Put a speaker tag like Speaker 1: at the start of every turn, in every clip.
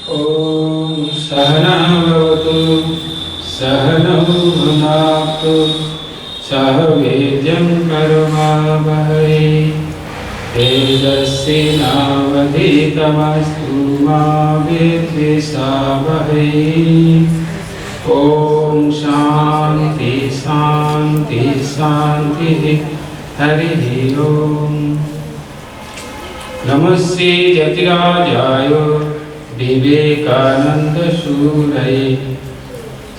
Speaker 1: ॐ सहना भवतु सहनौ भुनाक्तु सह वीर्यं कर्मावहै तेजस्विनावधीतमस्तु मा विद्विषावहै। ॐ शान्ति शान्ति शान्तिः। हरिः ओम्। नमस्ते जतिराजाय विवेकानंद सूरये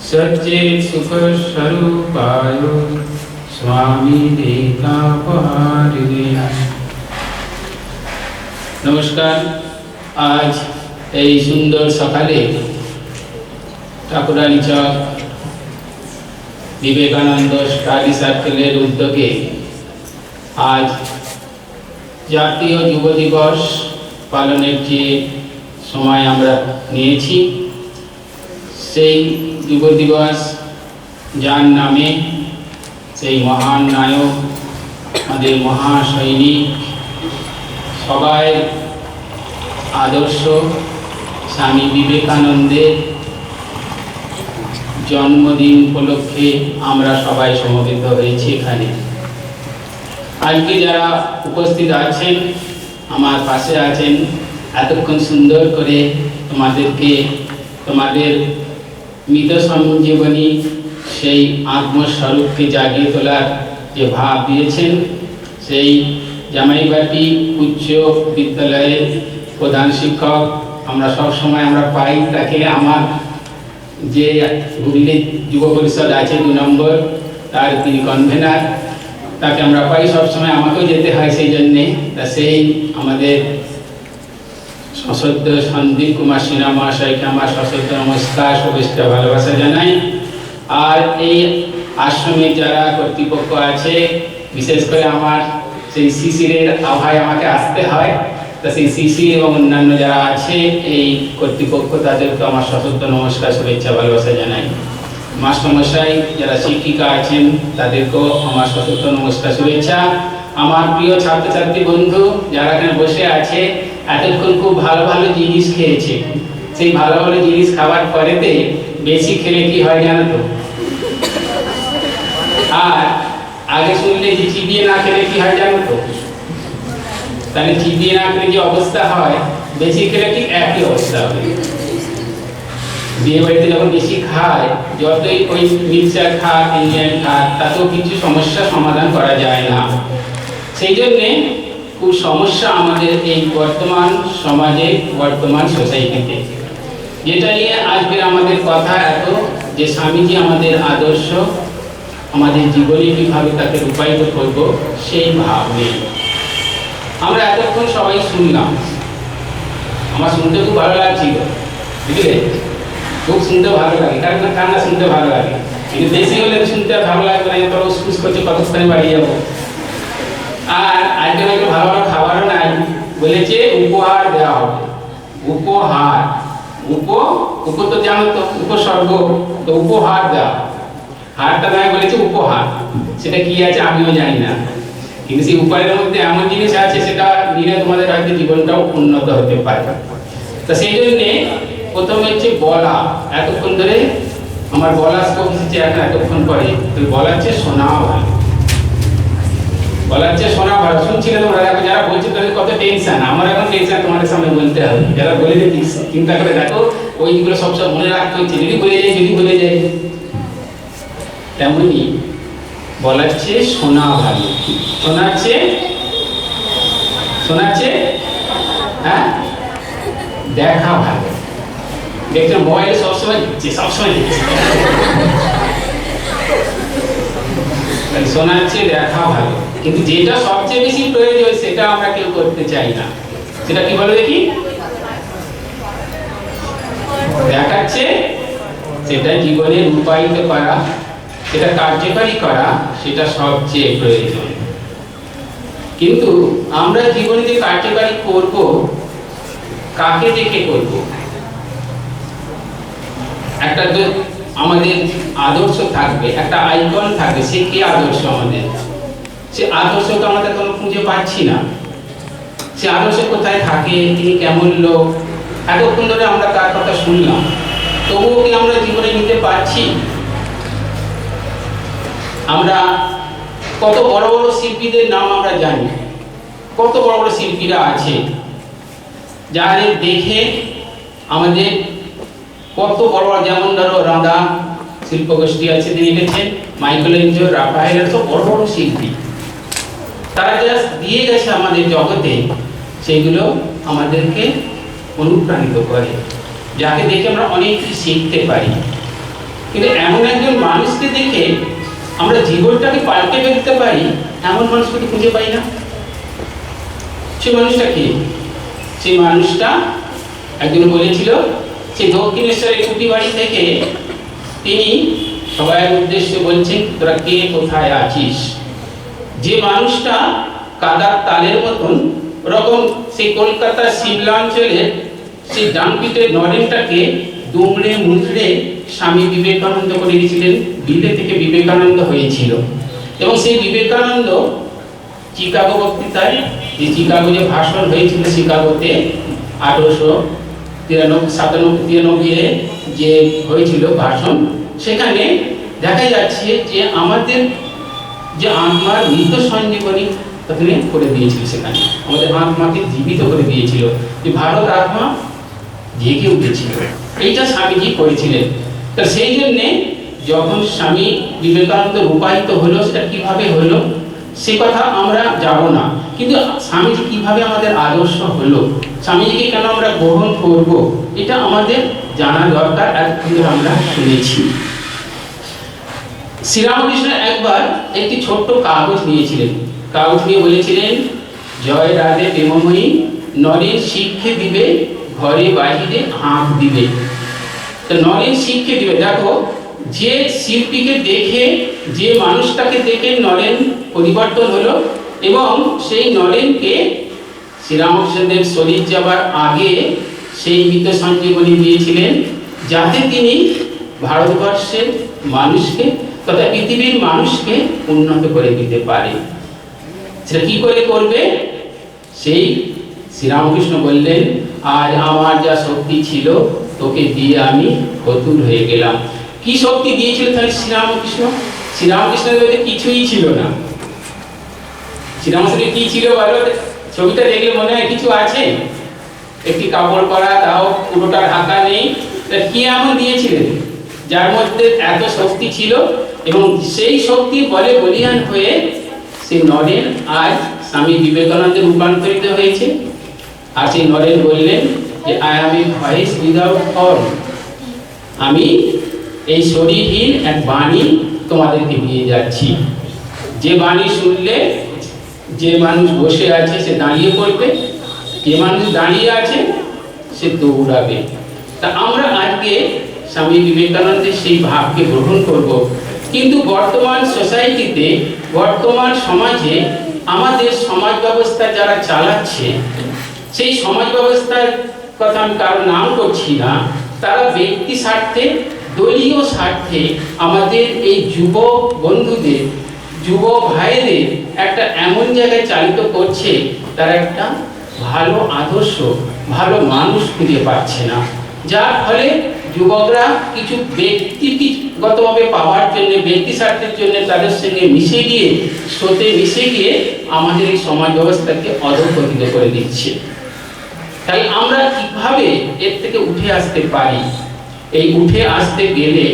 Speaker 1: सच्चित् सुख स्वरूपाय स्वामी देकापहारिणे। नमस्कार। आज এই সুন্দর সকালে ঠাকুরানী চক বিবেকানন্দ স্টাডি সার্কেলের উদ্যোগে আজ জাতীয় যুব দিবস পালনের যে সময় আমরা নিয়েছি, সেই যুব দিবস যার নামে সেই মহান নায়ক আমাদের মহাসৈনিক সবাই আদর্শ স্বামী বিবেকানন্দের জন্মদিন উপলক্ষে আমরা সবাই সমবেত হয়েছি এখানে। আজকে যারা উপস্থিত আছেন, আমার পাশে আছেন, এতক্ষণ সুন্দর করে তোমাদেরকে তোমাদের মৃত সঞ্জীবনী সেই আত্মস্বরূপকে জাগিয়ে তোলার যে ভাব দিয়েছেন, সেই জামাইবাটি উচ্চ বিদ্যালয়ের প্রধান শিক্ষক আমরা সবসময় আমরা পাই তাকে। আমার যে হুগলি যুব পরিষদ আছে 2 নম্বর, তার তিনি কনভেনার, তাকে আমরা পাই সবসময়, আমাকেও যেতে হয় সেই জন্যে। তা সেই আমাদের সশ্রদ্ধ সন্দীপ কুমার সিনহা মহাশয়কে আমার সশ্রদ্ধ নমস্কার, শুভেচ্ছা, ভালোবাসা জানাই। আর এই আশ্রমে যারা কর্তৃপক্ষ আছে, বিশেষ করে আমার সেই শিশিরের আভায় আমাকে আসতে হয়, তা সেই শিশির এবং অন্যান্য যারা আছে এই কর্তৃপক্ষ, তাদেরকে আমার সশ্রদ্ধ নমস্কার, শুভেচ্ছা, ভালোবাসা জানাই। মাস্টারমশাই যারা শিক্ষিকা আছেন তাদেরকেও আমার সশ্রদ্ধ নমস্কার, শুভেচ্ছা। আমার প্রিয় ছাত্রছাত্রী বন্ধু যারা এখানে বসে আছে, এতক্ষণ খুব ভালো ভালো জিনিস খেয়েছে। সেই ভালো ভালো জিনিস খাবার পরেতে বেশি খেলে কি হয় জানো তো? আর আগে শুনলে যে চিবিয়ে না খেলে কি হয় জানো তো? তাহলে চিবিয়ে না খেলে যে অবস্থা হয়, বেশি খেলে ঠিক একই অবস্থা হবে। বিয়ে বাড়িতে যখন বেশি খায়, যতই ওই মিক্সচার খাক, ইন্ডিয়ান খাক, তাতেও কিছু সমস্যা সমাধান করা যায় না। সেই জন্যে খুব সমস্যা আমাদের এই বর্তমান সমাজে, বর্তমান সোসাইটিতে। যেটা নিয়ে আজকের আমাদের কথা এত, যে স্বামীজি আমাদের আদর্শ, আমাদের জীবনে কীভাবে তাকে রূপায়িত করব সেই ভাব নেই। আমরা এতক্ষণ সবাই শুনলাম, আমার শুনতে খুব ভালো লাগছিল, বুঝলে? খুব শুনতে ভালো লাগে, কান্না শুনতে ভালো লাগে, কিন্তু বেশি হলে শুনতে ভালো লাগবে না, এরপর উসকুস করছে কতক্ষণে বাড়ি যাবো। আর আজকে একটু ভালো ভালো খাবারও নাই, বলেছে উপহার দেওয়া হবে। উপহার, উপ তো জানো তো, উপসর্গ, তো উপহার দেওয়া। হারটা নয়, বলেছে উপহার। সেটা কি আছে আমিও জানি না, কিন্তু সেই উপহারের মধ্যে এমন জিনিস আছে সেটা নিলে তোমাদের হয়তো জীবনটাও উন্নত হতে পারে। তো সেই জন্যে প্রথমে হচ্ছে বলা। এতক্ষণ ধরে আমার বলা স্কোপ হচ্ছে এখন এতক্ষণ পরে, তো বলাচ্ছে শোনা ভালো, বলাচ্ছে শোনা ভালো। শুনছিলে তোমরা, দেখো যারা বলছে তাদের কত টেনশন, আমার এখন টেনশন তোমাদের সামনে বলতে হবে। যারা বলে দিচ্ছি চিন্তা করে দেখো, ওইগুলো সব মনে রাখতে হচ্ছে, যদি ভুলে যাই, যদি ভুলে যাই। তেমনি বলাচ্ছে শোনা ভালো, শোনাচ্ছে হ্যাঁ দেখা ভালো। দেখছো মোবাইলে সবসময় দিচ্ছে, শোনাচ্ছে দেখা ভালো, কিন্তু যেটা সবচেয়ে বেশি প্রয়োজন সেটা আমরা কেউ করতে চাই না। সেটা কি বলো দেখি? দেখাচ্ছে, সেটা জীবনে রূপায়িত করা, সেটা কার্যকারী করা, সেটা সবচেয়ে প্রয়োজন। কিন্তু আমরা জীবনে যে কার্যকারী করব, কাকে দেখে করব? একটা আমাদের আদর্শ থাকবে, একটা আইকন থাকবে। সে কি আদর্শ আমাদের? সে আদর্শ তো আমাদের কোনো খুঁজে পাচ্ছি না। সে আদর্শ কোথায় থাকে, তিনি কেমন লোক, এতক্ষণ ধরে আমরা তার কথা শুনলাম, তবুও কি আমরা জীবনে নিতে পারছি? আমরা কত বড় বড় শিল্পীদের নাম আমরা জানি, কত বড় বড় শিল্পীরা আছে যাদের দেখে আমাদের কত বড় বড়, যেমন ধরো রাধা শিল্পগোষ্ঠী আছে, তিনি লিখেছেন, মাইকেলেঞ্জেলো, রাফায়েল, তো বড় বড় শিল্পী, তারা যা দিয়ে গেছে আমাদের জগতে, সেগুলো আমাদেরকে অনুপ্রাণিত করে, যাকে দেখে আমরা অনেক কিছু শিখতে পারি। কিন্তু এমন একজন মানুষকে দেখে আমরা জীবনটাকে পাল্টে ফেলতে পারি, এমন মানুষকে খুঁজে পাই না। সেই মানুষটা কি? সেই মানুষটা একজন বলেছিল, সেই দক্ষিণেশ্বরের কুটি বাড়ি থেকে তিনি সবাই উদ্দেশ্যে বলছেন, তোরা কে কোথায় আছিস? যে মানুষটা কাদার তালের মতন ওরকম সেই কলকাতার শিমলাঞ্চলের সেই ডানপিটের নরেনটাকে দুমড়ে মুচড়ে স্বামী বিবেকানন্দ করে দিয়েছিলেন। দিল্লি থেকে বিবেকানন্দ হয়েছিল, এবং সেই বিবেকানন্দ চিকাগো বক্তৃতায়, যে চিকাগো যে ভাষণ হয়েছিল শিকাগোতে 1893 যে হয়েছিল ভাষণ, সেখানে দেখা যাচ্ছে যে আমাদের যে আত্মার মৃত সঞ্জীবনী করে দিয়েছিল, সেখানে আমাদের আত্মাকে জীবিত করে দিয়েছিল, যে ভারত আত্মা জেগে উঠেছিল। এইটা স্বামীজি করেছিলেন। তা সেই জন্যে যখন স্বামী বিবেকানন্দ রূপায়িত হলো, সেটা কিভাবে হলো সে কথা আমরা যাব না, কিন্তু স্বামীজি কিভাবে আমাদের আদর্শ হলো, স্বামীজিকে কেন আমরা গ্রহণ করব, এটা আমাদের জানা দরকার। এতক্ষণ আমরা শুনেছি শ্রীরামকৃষ্ণ একবার একটি ছোট্ট কাগজ নিয়েছিলেন, কাগজ নিয়ে বলেছিলেন, জয় রাধে প্রেমময়ী, নরেন শিক্ষে দিবে, ঘরে বাহিরে হাঁক দিবে। তো নরেন শিক্ষে দিবে, দেখো যে শিল্পীকে দেখে, যে মানুষটাকে দেখে নরেন পরিবর্তন হলো, এবং সেই নরেনকে শ্রীরামকৃষ্ণদেব শরীর যাবার আগে সেই মৃত সঞ্জীবনী দিয়েছিলেন, যাতে তিনি ভারতবর্ষের মানুষকে তথা পৃথিবীর মানুষকে উন্নত করে দিতে পারে। সেটা কি করে করবে? সেই শ্রীরামকৃষ্ণ বললেন, আজ আমার যা শক্তি ছিল তোকে দিয়ে আমি ফতুর হয়ে গেলাম। কি শক্তি দিয়েছিল তাহলে শ্রীরামকৃষ্ণ? শ্রীরামকৃষ্ণের মধ্যে কিছুই ছিল না। শ্রীরামকৃষ্ণ কি ছিল বলো? ছবিটা দেখলে মনে হয় কিছু আছে, একটি কাপড় পরা, তাও পুরোটা ঢাকা নেই। কি এমন দিয়েছিলেন যার মধ্যে এত শক্তি ছিল, এবং সেই শক্তি বলে বলিয়ান হয়ে সেই নরেন আজ স্বামী বিবেকানন্দে রূপান্তরিত হয়েছে। আর সেই নরেন বললেন যে I am A voice without form, আমি এই শরীরহীন এক বাণী তোমাদেরকে দিয়ে যাচ্ছি, যে বাণী শুনলে যে মানুষ বসে আছে সে দাঁড়িয়ে পড়বে, যে মানুষ দাঁড়িয়ে আছে সে দৌড়াবে। তা আমরা আজকে স্বামী বিবেকানন্দের সেই ভাবকে গ্রহণ করব। কিন্তু বর্তমান সোসাইটিতে, বর্তমান সমাজে আমাদের সমাজ ব্যবস্থা যারা চালাচ্ছে, সেই সমাজ ব্যবস্থার কথা আমি কারো নাম করছি না, তারা ব্যক্তি স্বার্থে, দলীয় স্বার্থে আমাদের এই যুব বন্ধুদের, যুব ভাইদের একটা এমন জায়গায় চালিত করছে, তারা একটা ভালো আদর্শ, ভালো মানুষ খুঁজে পাচ্ছে না, যার ফলে যুবকরা কিছু ব্যক্তিগতভাবে পাওয়ার জন্য, ব্যক্তি স্বার্থের জন্য তাদের সঙ্গে মিশে গিয়ে, স্রোতে মিশে গিয়ে আমাদের এই সমাজ ব্যবস্থাকে অধঃপতিত করে দিচ্ছে। তাই আমরা কিভাবে এর থেকে উঠে আসতে পারি? এই উঠে আসতে গেলে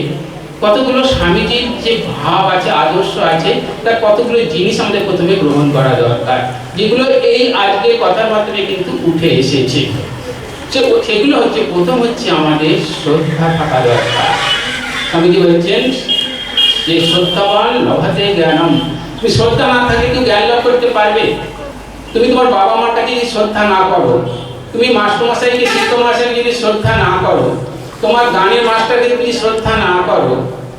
Speaker 1: কতগুলো স্বামীজির যে ভাব আছে, আদর্শ আছে, তার কতগুলো জিনিস আমাদের প্রথমে গ্রহণ করা দরকার, যেগুলো এই আজকের কথার মাধ্যমে কিন্তু উঠে এসেছে। সেগুলো হচ্ছে, প্রথম হচ্ছে আমাদের শ্রদ্ধা থাকা দরকার। স্বামীজি বলছেন যে শ্রদ্ধাবান লভাতে জ্ঞানম, তুমি শ্রদ্ধা না থাকলে কেউ জ্ঞান লাভ করতে পারবে? তুমি তোমার বাবা মাটাকে যদি শ্রদ্ধা না করো, তুমি মাস্টারমশাইকে, শিক্ষকমশাইকে যদি শ্রদ্ধা না করো, তোমার গানের মাস্টারকে যদি শ্রদ্ধা না করো,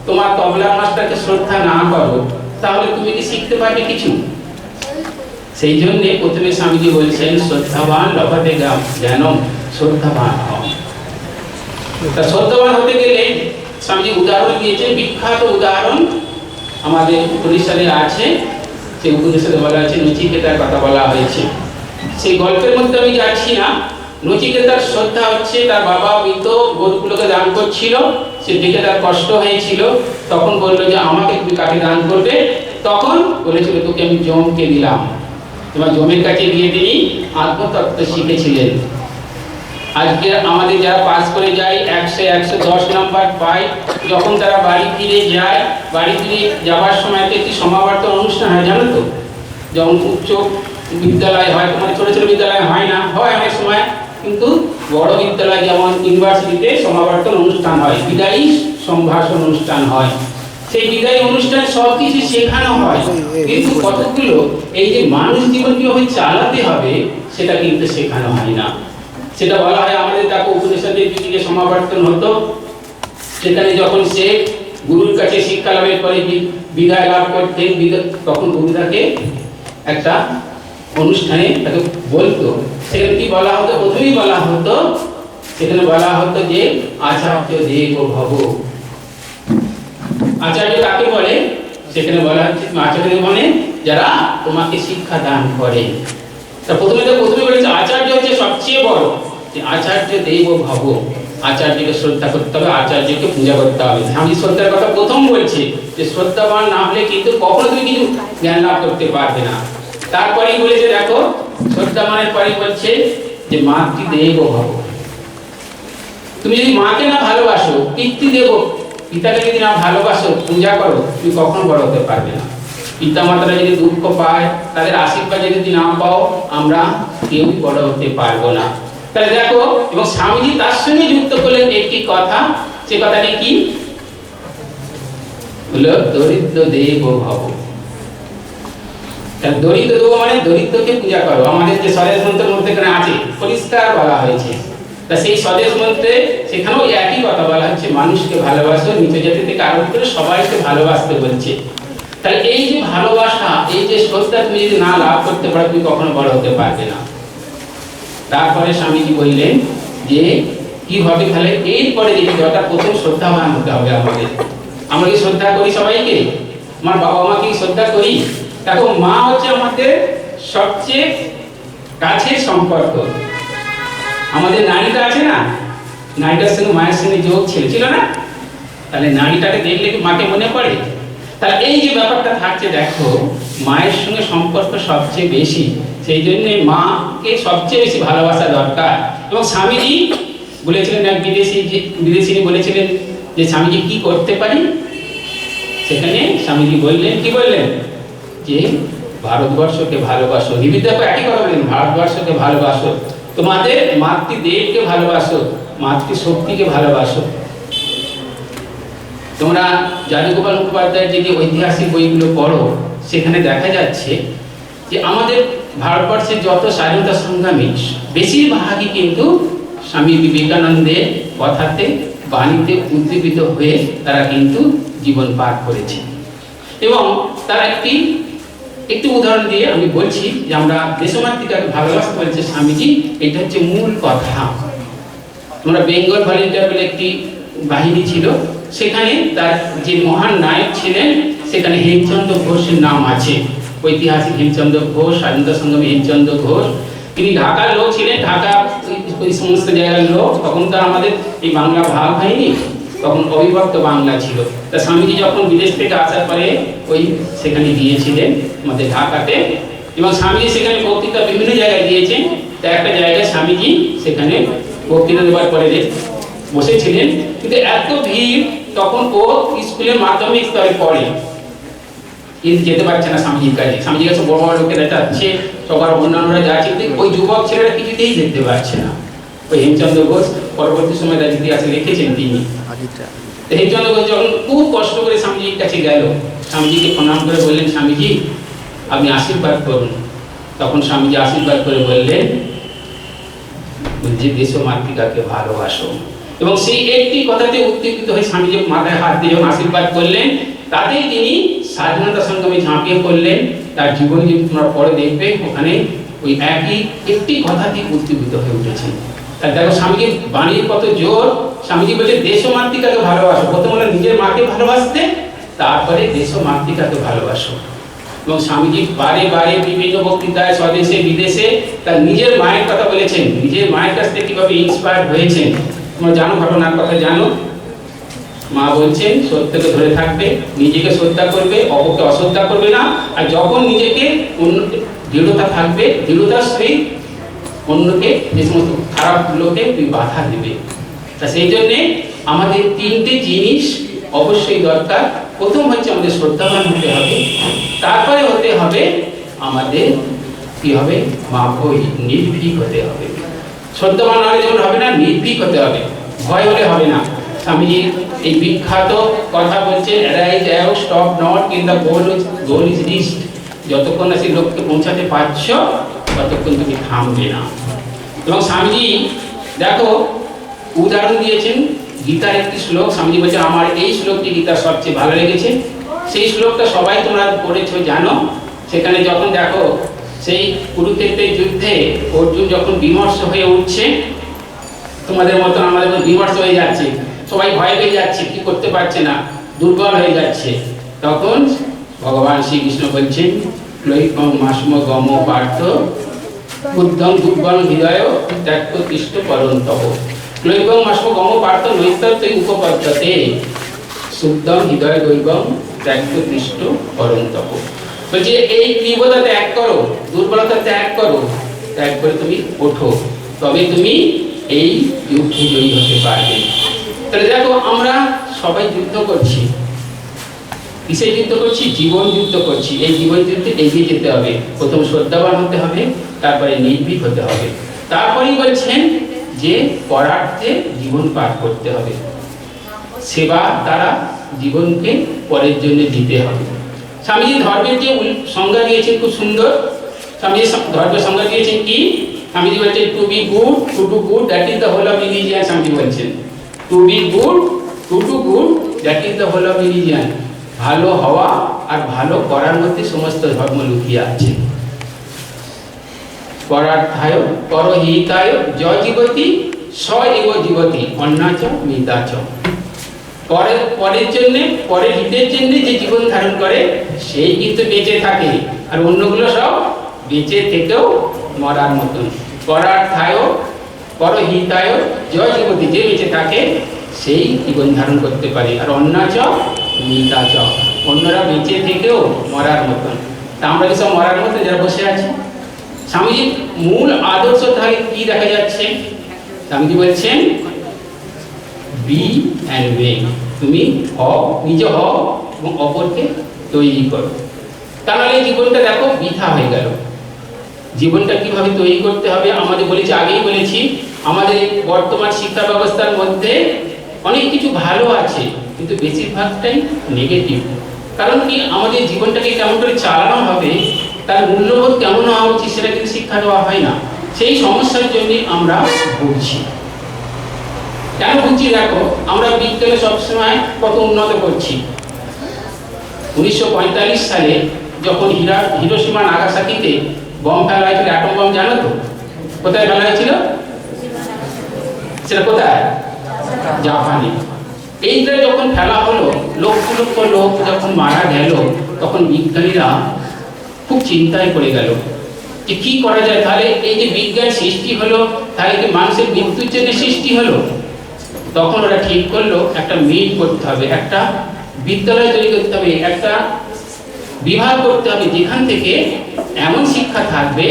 Speaker 1: তোমার তবলা মাস্টারকে শ্রদ্ধা না করো, তাহলে তুমি কি শিখতে পারবে কিছু? সেই জন্য প্রথমে স্বামীজি বলছেন শ্রদ্ধাবান লভাতে জ্ঞানম, শ্রদ্ধাবান হও। তা শ্রদ্ধাবান হতে গেলে স্বামীজি উদাহরণ দিয়েছেন, বিখ্যাত উদাহরণ আমাদের উপনিষদে আছে। সেই উপনিষদে বলা আছে, নচিকেতার কথা বলা হয়েছে। সেই গল্পের মধ্যে আমি যাচ্ছি না, নচিকেতার শ্রদ্ধা হচ্ছে তার বাবা মৃত গরুগুলোকে দান করছিল, সে দেখে তার কষ্ট হয়েছিল, তখন বললো যে আমাকে তুমি কাকে দান করবে? তখন বলেছিল তোকে আমি যমকে দিলাম। তোমার যমের কাছে গিয়ে তিনি আত্মতত্ত্ব শিখেছিলেন। আজকে আমাদের যারা পাস করে যায় 100-110 নাম্বার পায়, যখন তারা বাড়ি ফিরে যায়, বাড়ি ফিরে যাওয়ার সময় একটি সমাবর্তন অনুষ্ঠান হয়, জানো তো? যেমন উচ্চ বিদ্যালয় হয়, তোমার ছোট ছোট বিদ্যালয় হয় না, হয় অনেক সময়, কিন্তু বড় বিদ্যালয় যেমন ইউনিভার্সিটিতে সমাবর্তন অনুষ্ঠান হয়, বিদায়ী সম্ভাষণ অনুষ্ঠান হয়। সেই বিদায়ী অনুষ্ঠানে সবকিছু শেখানো হয়, কিন্তু কতগুলো এই যে মানুষ জীবন কিভাবে চালাতে হবে সেটা কিন্তু শেখানো হয় না। সেটা বলা হয় আমাদের তাকে উপনিষদের যুগে সমাবর্তন হতো, সেখানে যখন সে গুরুর কাছে শিক্ষা লাভের পরে বিদায় লাভ করতেন, তখন গুরু তাকে একটা অনুষ্ঠানে তাকে বলতো, সেখানে কি বলা হতো? প্রথমেই বলা হতো, সেখানে বলা হতো যে আচার্য দেব ভব। আচার্য কাকে বলে? সেখানে বলা হচ্ছে আচার্য মানে যারা তোমাকে শিক্ষা দান করে। তা প্রথমে বলেছে আচার্য হচ্ছে সবচেয়ে বড়, যে আচার্য দেব ভব, আচার্যকে শ্রদ্ধা করতে হবে, আচার্যকে পূজা করতে হবে। স্বামী শ্রদ্ধার কথা প্রথম বলছে যে শ্রদ্ধাবান না হলে কিন্তু কখনো তুমি কিছু জ্ঞান লাভ করতে পারবে না। তারপরেই বলেছে দেখো, শ্রদ্ধাবানের পরেই বলছে যে মাতৃদেব ভব। তুমি যদি মাকে না ভালোবাসো, পিতৃদেব পিতাকে যদি না ভালোবাসো, পূজা করো, তুমি কখনো বড় হতে পারবে না। পিতা মাতারা যদি দুঃখ পায়, তাদের আশীর্বাদ যদি না পাও, আমরা কেউই বড় হতে পারবো না। তাহলে দেখো, এবং স্বামীজি তার সঙ্গে যুক্ত করলেন একটি কথা, সে কথাটি কি হলো? দরিদ্র দেব ভব। দরিদ্র দেব মানে দরিদ্রকে পূজা করো। আমাদের যে স্বদেশ মন্ত্রের মধ্যে এখানে আছে, পরিষ্কার বলা হয়েছে। তা সেই স্বদেশ মন্ত্রে সেখানেও একই কথা বলা হচ্ছে, মানুষকে ভালোবাসো, নিজ জাতি থেকে আরম্ভ করে সবাইকে ভালোবাসতে বলছে। তাহলে এই যে ভালোবাসা, এই যে শ্রদ্ধা তুমি যদি না লাভ করতে পারো, তুমি কখনো বড় হতে পারবে না। তারপরে স্বামীজি বললেন যে কিভাবে, তাহলে এরপরে যেটি দরকার, প্রথম শ্রদ্ধাবান হতে হবে আমাদের। আমরা কি শ্রদ্ধা করি সবাইকে? আমার বাবা মাকে শ্রদ্ধা করি? দেখো, মা হচ্ছে আমাদের সবচেয়ে কাছের সম্পর্ক। আমাদের নারীটা আছে না, নারীটার সঙ্গে মায়ের সঙ্গে যোগ ছিল না? তাহলে নারীটাকে দেখলে কি মাকে মনে পড়ে? তাহলে এই যে ব্যাপারটা থাকছে, দেখো মায়ের সঙ্গে সম্পর্ক সবচেয়ে বেশি, সেই জন্য মাকে সবচেয়ে বেশি ভালোবাসা দরকার। এবং স্বামীজি বলেছিলেন, এক বিদেশিনী বলেছিলেন যে স্বামীজি কি করতে পারি? সেখানে স্বামীজি বললেন, কি বললেন? যে ভারতবর্ষকে ভালোবাসো। নিবিড় দেখো একই কথা বললেন, ভারতবর্ষকে ভালোবাসো, তোমাদের মাতৃদেবকে ভালোবাসো, মাতৃশক্তিকে ভালোবাসো। তোমরা যাদুগোপাল মুখোপাধ্যায়ের যদি ঐতিহাসিক বইগুলো পড়ো, সেখানে দেখা যাচ্ছে যে আমাদের ভারতবর্ষের যত স্বাধীনতা সংগ্রামী বেশিরভাগই কিন্তু স্বামী বিবেকানন্দের কথাতে, বাণীতে উদ্দীপিত হয়ে তারা কিন্তু জীবন পার করেছে। এবং তার একটি উদাহরণ দিয়ে আমি বলছি যে আমরা দেশমাতৃকাকে ভালোবাসতে বলছে স্বামীজি, এটা হচ্ছে মূল কথা। তোমরা বেঙ্গল ভলেন্টিয়ার বলে একটি বাহিনী ছিল, সেখানে তার যে মহান নায়ক ছিলেন, সেখানে হেমচন্দ্র ঘোষের নাম আছে। ঐতিহাসিক হেমচন্দ্র ঘোষ, স্বাধীনতা সংগ্রামী হেমচন্দ্র ঘোষ। তিনি ঢাকার লোক ছিলেন, ঢাকা ওই সমস্ত জায়গার লোক। তখন তো আমাদের এই বাংলা ভাগ হয়নি, তখন অবিভক্ত বাংলা ছিল। তা স্বামীজি যখন বিদেশ থেকে আসার পরে ওই সেখানে গিয়েছিলেন আমাদের ঢাকাতে, এবং স্বামীজি সেখানে বক্তৃতা বিভিন্ন জায়গায় দিয়েছেন। তা একটা জায়গায় স্বামীজি সেখানে বক্তৃতা দেওয়ার পরে বসেছিলেন, কিন্তু এত ভিড়, তখন ও স্কুলের মাধ্যমিক স্তরে পড়ে, কিন্তু যেতে পারছে না স্বামীজির কাছে। স্বামীজির কাছে বড় বড় লোকেরা যাচ্ছে, সবার অন্যান্যরা যাচ্ছে, কিন্তু ওই যুবক ছেলেরা কিছুতেই যেতে পারছে না। ওই হেমচন্দ্র ঘোষ পরবর্তী সময় তার ইতিহাসে লিখেছেন তিনি। হেমচন্দ্র ঘোষ যখন খুব কষ্ট করে স্বামীজির কাছে গেল, স্বামীজিকে প্রণাম করে বললেন, স্বামীজি আপনি আশীর্বাদ করুন। তখন স্বামীজি আশীর্বাদ করে বললেন যে দেশমাতৃকাকে ভালোবাসো। এবং সেই একটি কথাতে উদ্দীপিত হয়ে স্বামীজি মাথায় হাত দিয়ে যখন আশীর্বাদ করলেন, তাতেই তিনি স্বাধীনতা সংগ্রামে ঝাঁপিয়ে পড়লেন। তার জীবনে যদি তোমরা পরে দেখবে, ওখানে ওই একটি কথাতেই উদ্দীপিত হয়ে উঠেছে। তাই দেখো স্বামীজির বাণীর কত জোর। স্বামীজি বলে দেশমাতৃকাকে ভালোবাসো, প্রথমে নিজের মাকে ভালোবাসতে, তারপরে দেশমাতৃকাকে ভালোবাসো। এবং স্বামীজি বারে বারে বিভিন্ন বক্তৃতায় স্বদেশে বিদেশে তার নিজের মায়ের কথা বলেছেন, নিজের মায়ের কাছ থেকে কিভাবে ইন্সপায়ার্ড হয়েছেন। তোমরা জানো, ঘটনার কথা জানো। মা বলছেন সত্যকে ধরে থাকবে, নিজেকে শ্রদ্ধা করবে, অপরকে অশ্রদ্ধা করবে না, আর যখন নিজেকে দৃঢ়তা থাকবে, দৃঢ়তার সহিত অন্যকে যে সমস্ত খারাপগুলোকে তুমি বাধা দেবে। তা সেই জন্যে আমাদের তিনটে জিনিস অবশ্যই দরকার। প্রথম হচ্ছে আমাদের শ্রদ্ধাবান হতে হবে, তারপরে হতে হবে আমাদের কি হবে, মাভয় নির্ভীক হতে হবে। শ্রদ্ধাবান হলে যেমন হবে না, নির্ভীক হতে হবে, ভয় হলে হবে না। স্বামীজি এই বিখ্যাত কথা বলছেন, arise awake stop not in the goal is reached. যতক্ষণ না সেই লক্ষ্যে পৌঁছাতে পারছ ততক্ষণ তুমি থামবে না। এবং স্বামীজি দেখো উদাহরণ দিয়েছেন গীতার একটি শ্লোক। স্বামীজি বলছে আমার এই শ্লোকটি গীতার সবচেয়ে ভালো লেগেছে। সেই শ্লোকটা সবাই তোমরা পড়েছো, জানো। সেখানে যখন দেখো সেই কুরুক্ষেত্রের যুদ্ধে অর্জুন যখন বিমর্ষ হয়ে উঠছে, তোমাদের মতন আমাদের মতো বিমর্ষ হয়ে যাচ্ছে, সবাই ভয় পেয়ে যাচ্ছে, কি করতে পারছে না, দুর্বল হয়ে যাচ্ছে, তখন ভগবান শ্রীকৃষ্ণ বলছেন ক্লৈকং মাস্ম গম পার্থ বুদ্ধং দুর্বল হৃদয় ত্যাক্তৃষ্ট পরন্তব। ক্লৈকং মাস্ম গম পার্থ নৈতত্ত্বই উপপদ্যতে শুদ্ধং হৃদয় দৈবং ত্যাক্তৃষ্ট পরন্তব। বলছে এই কৃপণতা ত্যাগ করো, দুর্বলতা ত্যাগ করো, ত্যাগ করে তুমি ওঠো, তবে তুমি এই যুদ্ধে জয়ী হতে পারবে। তাহলে দেখো আমরা সবাই যুদ্ধ করছি, কিসের যুদ্ধ করছি? জীবন যুদ্ধ করছি। এই জীবন যুদ্ধে এগিয়ে যেতে হবে। প্রথম শ্রদ্ধাবান হতে হবে, তারপরে নির্ভীক হতে হবে, তারপরেই বলছেন যে পরার্থে জীবন পার করতে হবে, সেবা দ্বারা জীবনকে পরের জন্য দিতে হবে। স্বামীজি ধর্মের যে সংজ্ঞা দিয়েছেন খুব সুন্দর। স্বামীজি ধর্মের সংজ্ঞা দিয়েছেন কি? স্বামীজি বলছেন to be good, to do good, that is the whole of religion. Swamiji বলছেন to be good, to do good, that is the whole of religion. ভালো হওয়া আর ভালো করার মধ্যে সমস্ত ধর্ম লুকিয়ে আছে। পরার্থায় পরহিতায় য জীবতি স এব জীবতি অন্যাচ মিতাচ। পরের জন্য, পরের হিতের জন্য যে জীবন ধারণ করে সেই কিন্তু বেঁচে থাকে, আর অন্যগুলো সব বেঁচে থেকেও মরার মতন। পরার্থায় পরহিতায় য জীবতি, যে বেঁচে থাকে সেই জীবন ধারণ করতে পারে, আর অন্যাচ মিতাচ, অন্যরা বেঁচে থেকেও মরার মতন। তা আমরা কি সব মরার মতন যারা বসে আছি? স্বামীজির মূল আদর্শ তাহলে কি দেখা যাচ্ছে? স্বামীজি বলছেন বি অ্যান্ড মেক, তুমি হও, নিজে হও এবং অপরকে তৈরি করো। তাহলে জীবনটা দেখো বৃথা হয়ে গেল। জীবনটা কিভাবে তৈরি করতে হবে আমাদের বলেছি, আগেই বলেছি, আমাদের বর্তমান শিক্ষা ব্যবস্থার মধ্যে অনেক কিছু ভালো আছে, কিন্তু বেশিরভাগটাই নেগেটিভ। কারণ কি, আমাদের জীবনটাকে কেমন করে চালানো হবে, তার মূল্যবোধ কেমন হওয়া উচিত, সেটা কিন্তু শিক্ষা দেওয়া হয় না। সেই সমস্যার জন্য আমরা ভুগছি। কেন ভুগছি? দেখো আমরা বিজ্ঞানে সবসময় কত উন্নত করছি। 1945 সালে যখন হিরোশিমা নাগাসাকিতে বম ফেলা হয়েছিল, অ্যাটম বম, জানো তো কোথায় ফেলা হয়েছিল? সেটা কোথায়? জাপানে। এইটা যখন ফেলা হলো, লক্ষ লক্ষ লোক যখন মারা গেল, তখন বিজ্ঞানীরা খুব চিন্তায় পড়ে গেল যে কি করা যায়। তাহলে এই যে বিজ্ঞান সৃষ্টি হলো, তাহলে কি মানুষের মৃত্যুর জন্য সৃষ্টি হলো? তখন ওরা ঠিক করলো একটা মিল করতে হবে, একটা বিদ্যালয় তৈরি করতে হবে, একটা বিভাগ করতে হবে, যেখান থেকে এমন শিক্ষা থাকবে,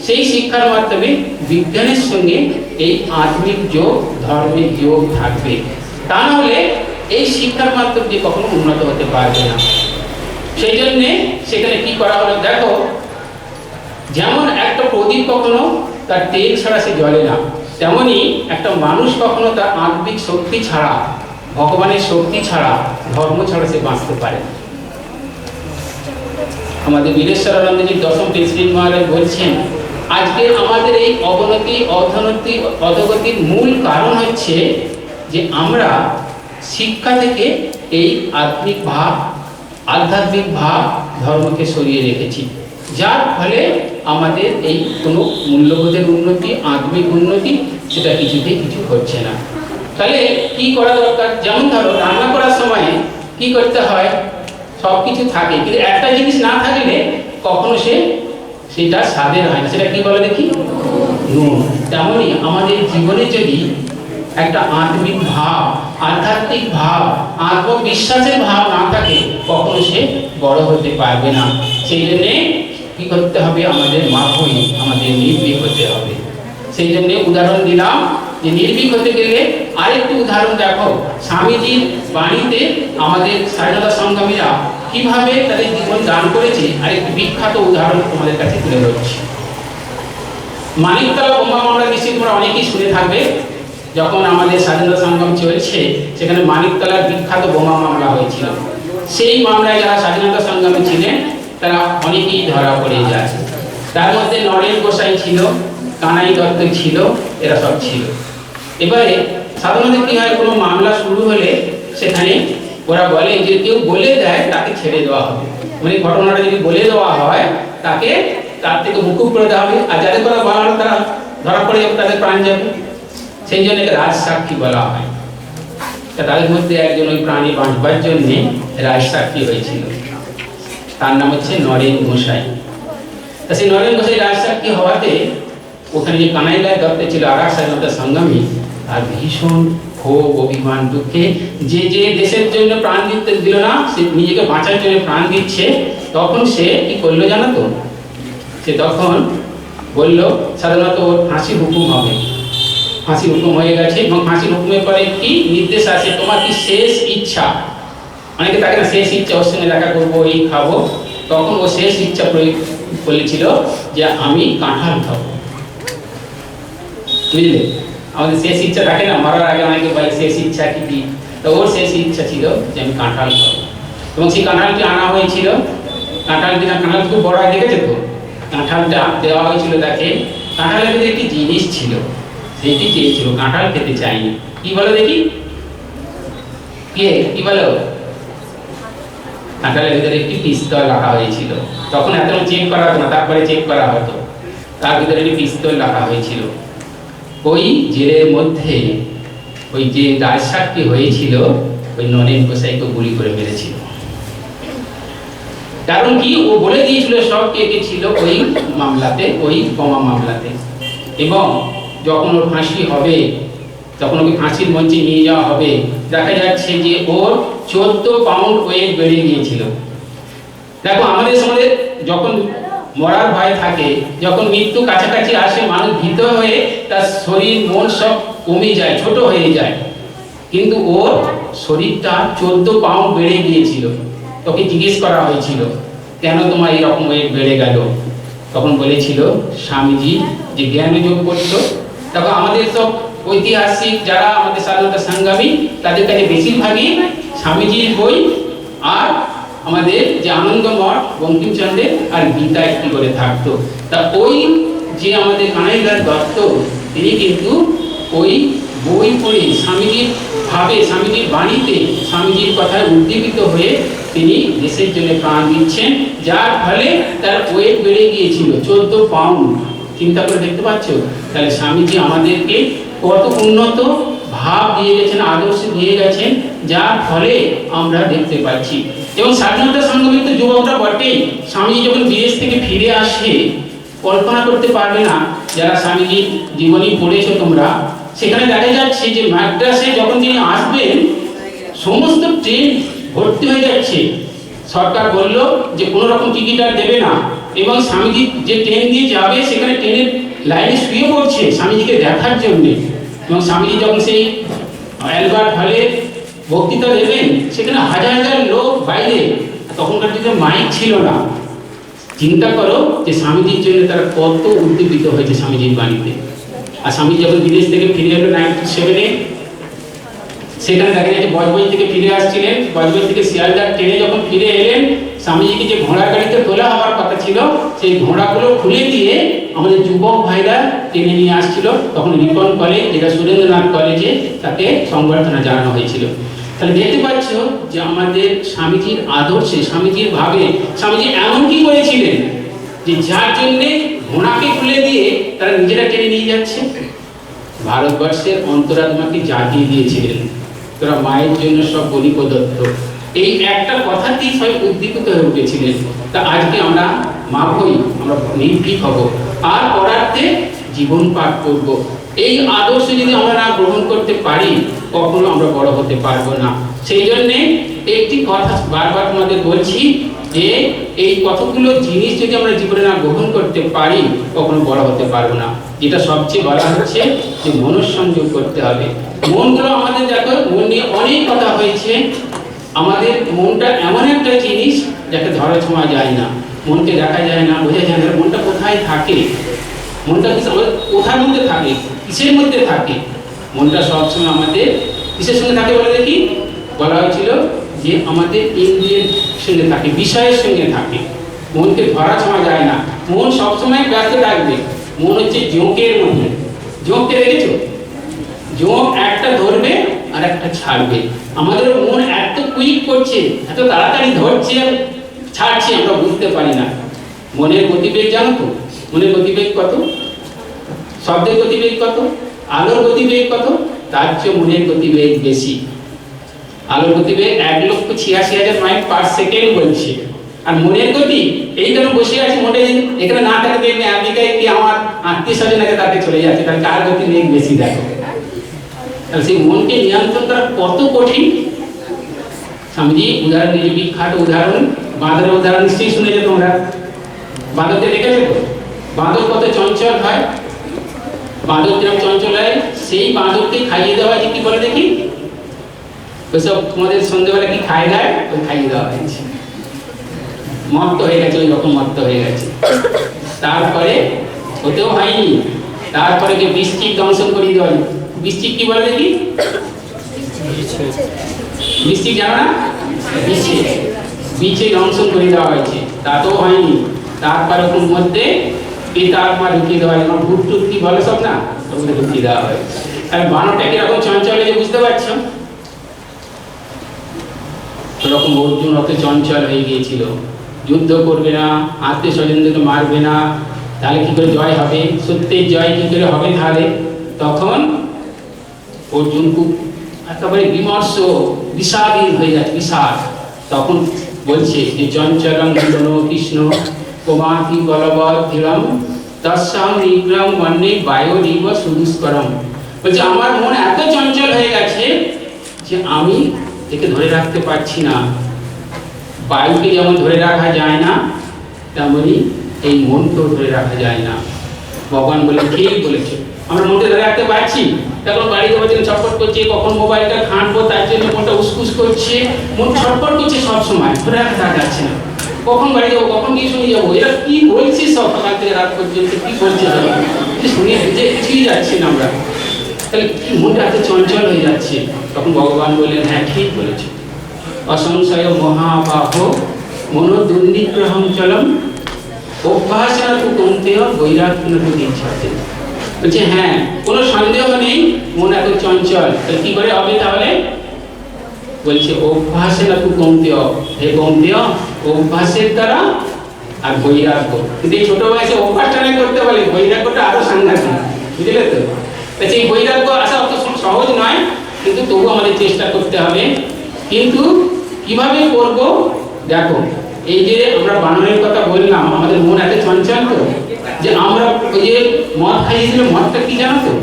Speaker 1: সেই শিক্ষার মাধ্যমে বিজ্ঞানের সঙ্গে এই আধুনিক যোগ, ধর্মের যোগ থাকবে। তা নাহলে এই শিক্ষার মাধ্যম দিয়ে কখনো উন্নত হতে পারবে না। সেই জন্যে সেখানে কি করা হলো, দেখো যেমন একটা প্রদীপ কখনো তার তেল ছাড়া সে জ্বলে না, তেমনি একটা মানুষ কখনো তার আত্মিক শক্তি ছাড়া, ভগবানের শক্তি ছাড়া, ধর্ম ছাড়া সে বাঁচতে পারে না। আমাদের বীরেশ্বরানন্দজি দশম প্রেসিডেন্ট মহারাজ বলছেন আজকে আমাদের এই অবনতি, অধোগতির মূল কারণ হচ্ছে যে আমরা শিক্ষা থেকে এই আত্মিক ভাব, আধ্যাত্মিক ভাব, ধর্মকে সরিয়ে রেখেছি, যার ফলে আমাদের এই কোনো মূল্যবোধের উন্নতি, আত্মিক উন্নতি, সেটা কিছুতেই কিছু হচ্ছে না। তাহলে কি করা দরকার? যেমন ধরো রান্না করার সময় কি করতে হয়, সব কিছু থাকে, কিন্তু একটা জিনিস না থাকলে কখনো সেটা স্বাদের হয় না। সেটা কি বলে দেখি? নুন। তেমনই আমাদের জীবনে যদি একটা আত্মিক ভাব, আধ্যাত্মিক ভাব, আত্মবিশ্বাসের ভাব না থাকে, কখনো সে বড় হতে পারবে না। সেই জন্যে কি করতে হবে? আমাদের মাধ্যমে আমাদের নির্ভীক হতে হবে। সেই জন্য উদাহরণ দিলাম যে নির্ভীক হতে গেলে আরেকটি উদাহরণ দেখো, স্বামীজির বাণীতে আমাদের স্বাধীনতা সংগ্রামীরা কিভাবে তাদের জীবন দান করেছে আরেকটি বিখ্যাত উদাহরণ তোমাদের কাছে তুলে ধরছি। মানিকতলা বোমা মামলা নিশ্চয়ই তোমরা অনেকেই শুনে থাকবে। যখন আমাদের স্বাধীনতা সংগ্রাম চলছে, সেখানে মানিকতলার বিখ্যাত বোমা মামলা হয়েছিল। সেই মামলায় যারা স্বাধীনতা সংগ্রামী ছিলেন তারা অনেকেই ধরা পড়ে যায়। তার মধ্যে নরেন গোসাই ছিল, কানাই দত্ত ছিল, এরা সব ছিল। এবারে সাধারণত কি হয়, কোনো মামলা শুরু হলে সেখানে ওরা বলে যে কেউ বলে দেয় তাকে ছেড়ে দেওয়া হবে। মানে ঘটনাটা যদি বলে দেওয়া হয় তাকে তার থেকে মুকুব করে দেওয়া হবে, আর যাদের কথা বলা হলো তারা ধরা পড়ে যাবে, তাদের প্রাণ যাবে। সেই জন্য রাজ সাক্ষী বলা হয়। তাদের মধ্যে একজন ওই প্রাণী বাঁচবার জন্য রাজ সাক্ষী হয়েছিল, তার নাম হচ্ছে নরেন গোসাই। তা সেই নরেন গোসাই রাজ সাক্ষী হওয়াতে ওখানে যে কানাইলাল দত্ত ছিল আর এক স্বাধীনতা সংগ্রামী, আর ভীষণ ক্ষোভ, অভিমান, দুঃখে যে দেশের জন্য প্রাণ দিতে দিল না, সে নিজেকে বাঁচার জন্য প্রাণ দিচ্ছে, তখন সে কি করলো জানো তো? সে তখন বলল সাধারণত ওর ফাঁসির হুকুম হবে। ফাঁসির হুকুম হয়ে গেছে এবং ফাঁসির হুকুমের পরে কি নির্দেশ আছে, তোমার কি শেষ ইচ্ছা? অনেকে থাকে না শেষ ইচ্ছা, ওর সঙ্গে দেখা করবো, এই খাবো। তখন ও শেষ ইচ্ছা প্রয়োগ বলেছিল যে আমি কাঁঠাল খাবো। বুঝলে, আমাদের শেষ ইচ্ছা থাকে না, মরার আগে অনেকে বলে শেষ ইচ্ছা কি, তো ওর শেষ ইচ্ছা ছিল যে আমি কাঁঠাল খাবো। এবং সেই কাঁঠালটি আনা হয়েছিল। কাঁঠালটি খুব বড় হয়, দেখেছে তো? কাঁঠালটা দেওয়া হয়েছিল তাকে। কাঁঠালের ভিতরে একটি জিনিস ছিল, সেইটি চেয়েছিল, কাঁঠাল খেতে চাইনি। কি বলো দেখি? কি বলো? কাঁঠালের ভিতরে একটি পিস্তল রাখা হয়েছিল। তখন এত চেক করা হতো না, তারপরে চেক করা হতো। তার ভিতরে একটি পিস্তল রাখা হয়েছিল। ওই জেলের মধ্যে ওই যে রাজ সাক্ষী হয়েছিল, ওই নরেন গোসাইকে গুলি করে মেরেছিল। কারণ কি, ও বলে দিয়েছিল সব কে কে ছিল ওই মামলাতে, ওই বোমা মামলাতে। এবং যখন ওর ফাঁসি হবে, তখন ওকে ফাঁসির মঞ্চে নিয়ে যাওয়া হবে, দেখা যাচ্ছে যে ওর 14 পাউন্ড ওয়েট বেড়ে গিয়েছিল। দেখো, আমাদের সমাজে যখন মরার ভয় থাকে, যখন মৃত্যু কাছাকাছি আসে, মানুষ ভীত হয়ে তার শরীর মন সব কমে যায়, ছোট হয়ে যায়। কিন্তু ওর শরীরটা 14 পাউন্ড বেড়ে গিয়েছিল। তোকে জিজ্ঞেস করা হয়েছিল কেন তোমার এরকম ওয়েট বেড়ে গেল? তখন বলেছিল স্বামীজি যে জ্ঞান যোগ করতো। তখন আমাদের সব ঐতিহাসিক যারা আমাদের স্বাধীনতা সংগ্রামী, তাদের কাছে বেশিরভাগই স্বামীজির বই আর আমাদের যে আনন্দমঠ, বঙ্কিমচন্দ্রের আর গীতা একটি করে থাকতো। তা ওই যে আমাদের কানাইলাল দত্ত, তিনি কিন্তু ওই বই পড়ে স্বামীজির ভাবে, স্বামীজির বাণীতে, স্বামীজির কথায় উদ্দীপিত হয়ে তিনি দেশের জন্য প্রাণ দিচ্ছেন, যার ফলে তার ওয়েট বেড়ে গিয়েছিল 14 পাউন্ড। চিন্তা করে দেখতে পাচ্ছ? তাহলে স্বামীজি আমাদেরকে কত উন্নত ভাব দিয়ে গেছেন, আদর্শ দিয়ে গেছেন, যার ফলে আমরা দেখতে পাচ্ছি। এবং স্বাধীনতা সংগ্রামী তো যুবকরা বটেই। স্বামীজি যখন বিদেশ থেকে ফিরে আসে, কল্পনা করতে পারবে না, যারা স্বামীজির জীবনী পড়েছো তোমরা, সেখানে দেখা যাচ্ছে যে মাদ্রাসে যখন তিনি আসবেন, সমস্ত ট্রেন ভর্তি হয়ে যাচ্ছে। সরকার বলল যে কোনো রকম টিকিট আর দেবে না, এবং স্বামীজি যে ট্রেন দিয়ে যাবে সেখানে ট্রেনের লাইনে শুয়ে পড়ছে স্বামীজিকে দেখার জন্যে। এবং স্বামীজি যখন সেই অ্যালবার্ট হলে বক্তৃতা দেবেন, সেখানে হাজার হাজার লোক বাইরে, তখনকার দিনে মাইক ছিল না। চিন্তা করো যে স্বামীজির জন্য তারা কত উদ্দীপিত হয়েছে স্বামীজির বাণীতে। আর স্বামীজি যখন বিদেশ থেকে ফিরে এলো 97-এ, সেখানে দেখা যাচ্ছে বজবজ থেকে ফিরে আসছিলেন। বজবজ থেকে শিয়ালদার ট্রেনে যখন ফিরে এলেন, স্বামীজিকে যে ঘোড়ার গাড়িতে তোলা হওয়ার কথা ছিল, সেই ঘোড়াগুলো খুলে দিয়ে আমাদের যুবক ভাইরা টেনে নিয়ে আসছিল। তখন রিপন কলেজ, যেটা সুরেন্দ্রনাথ কলেজে, তাকে সংবর্ধনা জানানো হয়েছিল। তাহলে দেখতে পাচ্ছ যে আমাদের স্বামীজির আদর্শে, স্বামীজির ভাবে, স্বামীজি এমন কি করেছিলেন যে যার জন্যে ঘোড়াকে খুলে দিয়ে তারা নিজেরা টেনে নিয়ে যাচ্ছে। ভারতবর্ষের অন্তরাত্মাকে জাগিয়ে দিয়েছিলেন, তোরা মায়ের জন্য সব বলি প্রদত্ত। এই একটা কথাতেই সবাই উদ্দীপিত হয়ে উঠেছিলেন। তা আজকে আমরা মাপই, আমরা নির্ভীক হব আর পরার্থে জীবন পাঠ করব। এই আদর্শ যদি আমরা না গ্রহণ করতে পারি কখনো আমরা বড় হতে পারবো না। সেই জন্যে একটি কথা বারবার তোমাদের বলছি যে এই কতগুলো জিনিস যদি আমরা জীবনে না গ্রহণ করতে পারি কখনো বড় হতে পারবো না। যেটা সবচেয়ে বলা হচ্ছে যে মনঃসংযোগ করতে হবে। মনগুলো আমাদের দেখো, মন নিয়ে অনেক কথা হয়েছে। আমাদের মনটা এমন একটা জিনিস যাকে ধরা ছোঁয়া যায় না, মনকে দেখা যায় না, বোঝা যায় না মনটা কোথায় থাকে। মনটা আমাদের কোথার মধ্যে থাকে, কিসের মধ্যে থাকে? মনটা সবসময় আমাদের কিসের সঙ্গে থাকে বলে দেখি? বলা হয়েছিল যে আমাদের ইন্দ্রিয়ের সঙ্গে থাকে, বিষয়ের সঙ্গে থাকে। মনকে ধরা ছোঁয়া যায় না, মন সবসময় ব্যস্ত থাকবে। মন হচ্ছে জোঁকের মধ্যে। জোঁককে দেখেছো? জোঁক একটা ধরবে আর একটা ছাড়বে। আমাদের মন এত কুইক করছে, এত তাড়াতাড়ি ধরছে ছাড়ছে, আমরা বুঝতে পারি না। মনের গতিবেগ জানো তো? মনের গতিবেগ কত? শব্দের গতিবেগ কত? আলোর গতিবেগ কত? তার চেয়ে মনের গতিবেগ বেশি। আলোর গতিবেগ 1,86,000 মাইল পার সেকেন্ড বলছে। আর মনের গতি, এই জন্য বসে আছে মনে এখানে না থাকে দেখবে আমেরিকায় কি আমার আত্মীয় স্বজন আছে তাতে চলে যাচ্ছে, তাহলে কার গতিবেগ বেশি দেখো। তাহলে সেই মনকে নিয়ন্ত্রণ করা কত কঠিন। স্বামীজি উদাহরণ দিয়েছে, বিখ্যাত উদাহরণ, বাঁদরের উদাহরণ নিশ্চয়ই শুনেছো তোমরা। বাঁদরকে দেখেছো তো? বাঁদর কত চঞ্চল হয়। বাঁদর যেরকম চঞ্চল হয়, সেই বাঁদরকে খাইয়ে দেওয়া হয় কি বলে দেখি? ওইসব তোমাদের সন্ধ্যেবেলা কি খায় দেয়? ওই খাইয়ে দেওয়া হয়েছে, মত্ত হয়ে গেছে, ওই রকম মত্ত হয়ে গেছে। তারপরে ওতেও হয়নি, তারপরে যে বৃশ্চিক দংশন করিয়ে দেওয়া। বৃশ্চিক কি বলে দেখি? বৃশ্চিক জানো না? বিছে দংশন করে দেওয়া হয়েছে, তাতেও হয়নি। তারপরে ওর মধ্যে পেতাত্মা ঢুকিয়ে দেওয়া হয়, ভূত টুত কি বলে সব না, ওগুলো ঢুকিয়ে দেওয়া হয়। আর বানরটা কিরকম চঞ্চল হয়েছে বুঝতে পারছো? ওরকম অর্জুন অত চঞ্চল হয়ে গিয়েছিল, যুদ্ধ করবে না, আত্মীয় স্বজনদেরকে মারবে না, তাহলে কি করে জয় হবে? সত্যের জয় কি করে হবে তাহলে? তখন অর্জুন খুব একেবারে বিমর্ষ, বিষাদীন হয়ে যাচ্ছে, বিষাদ। তখন বলছে যে চঞ্চলং কৃষ্ণ কোমাতি বলবৎ ধীরম তস্যাং নিগ্রহং মন্যে বায়োরিব সুদুষ্করম। বলছে আমার মন এত চঞ্চল হয়ে গেছে যে আমি একে ধরে রাখতে পারছি না। বায়ুকে যেমন ধরে রাখা যায় না, তেমনি এই মনকেও ধরে রাখা যায় না। ভগবান বলে ঠিক বলেছে, আমরা মনকে ধরে রাখতে পারছি। তখন বাড়িতে বলছেন ছটফট করছে, কখন মোবাইলটা ঘাঁটবো তার জন্য মনটা উসকুস করছে, মন ছটফট করছে সব সময়, ধরে রাখা যাচ্ছে না। কখন বাড়ি যাবো, কখন টিউশনে যাবো, এরা কি বলছে সব সকাল থেকে রাত পর্যন্ত কি করছে শুনে যে কিছুই যাচ্ছে না আমরা। তাহলে কি মনটা এত চঞ্চল হয়ে যাচ্ছে? তখন ভগবান বললেন হ্যাঁ ঠিক বলেছে, অসংশয় মহাবাহ মনোদুর্নিগ্রহং চলম অভ্যাসনা তো কমতেও বৈরাগ্য ইচ্ছাতে। বলছে হ্যাঁ কোনো সন্দেহ নেই মন এত চঞ্চল, তাহলে কি করে হবে তাহলে? বলছে অভ্যাসনা তো কমতেও, হে কমতেও অভ্যাসের দ্বারা আর বৈরাগ্য। কিন্তু এই ছোট বয়সে অভ্যাসটা না করতে বলে, বৈরাগ্যটা আরো সাংঘাতিক, বুঝলে তো? এই বৈরাগ্য আসা অত সহজ নয়, কিন্তু তবু আমাদের চেষ্টা করতে হবে। কিন্তু কিভাবে করব? দেখো এই যে আমরা বানরের কথা বললাম, আমাদের মন এত চঞ্চল তো যে আমরা ওই যে মদ খাইয়েছিল, মদটা কি জানো তো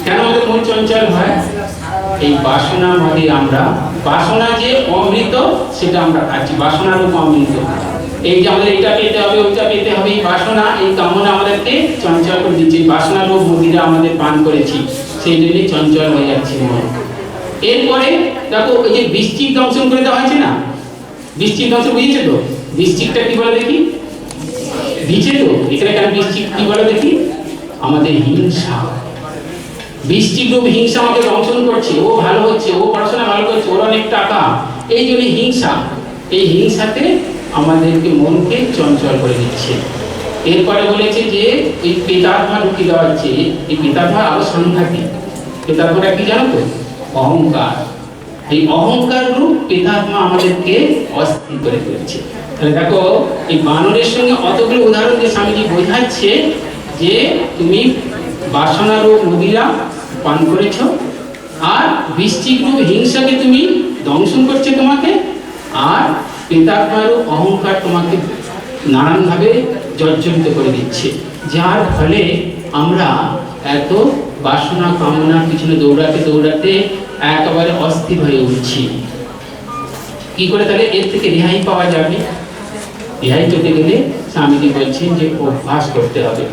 Speaker 1: কেন আমাদের মন চঞ্চল হয়? এই বাসনা মদে আমরা, বাসনা যে অমৃত সেটা আমরা খাচ্ছি, বাসনার রূপ অমৃত। এই যে আমাদের এটা পেতে হবে, ওইটা পেতে হবে, এই বাসনা, এই কামনা আমাদেরকে চঞ্চল করে দিচ্ছে। বাসনার রূপ মদিরা আমাদের পান করেছি, সেই জন্যই চঞ্চল হয়ে যাচ্ছে মন। এরপরে দেখো ওই যে বৃশ্চিক দংশন করে দেওয়া হয়েছে না, বৃশ্চিক দংশন বুঝেছে তো? বৃশ্চিকটা কি বলে দেখি? দিচ্ছে তো এখানে। কেন বৃশ্চিক কি বলে দেখি? আমাদের হিংসা, বৃশ্চিক রূপ হিংসা আমাকে দংশন করছে। ও ভালো হচ্ছে, ও পড়াশোনা ভালো করছে, ওর অনেক টাকা, এই জন্য হিংসা। এই হিংসাতে আমাদেরকে মনকে চঞ্চল করে দিচ্ছে। এরপরে বলেছে যে ওই পেতাত্মা ঢুকিয়ে দেওয়া হচ্ছে। এই পেতাত্মা আরো সাংঘাতিক। পেতাত্মাটা কি জানো তো? অহংকার। এই অহংকার রূপ পেতাত্মা আমাদেরকে অস্থির করে ফেলেছে। তাহলে দেখো এই বানরের সঙ্গে অতগুলো উদাহরণ দিয়ে স্বামীজি বোঝাচ্ছে যে তুমি বাসনা রূপ মদিরা পান করেছ, আর বৃশ্চিক রূপ হিংসাকে তুমি দংশন করছে তোমাকে, আর পেতাত্মা রূপ অহংকার তোমাকে নানানভাবে জর্জরিত করে দিচ্ছে, যার ফলে আমরা এত বাসনা কামনার পিছনে দৌড়াতে দৌড়াতে একেবারে অস্থির হয়ে উঠছি। কি করে তাহলে এর থেকে রেহাই পাওয়া যাবে? রেহাই পেতে গেলে স্বামীজি বলছেন যে অভ্যাস করতে হবে।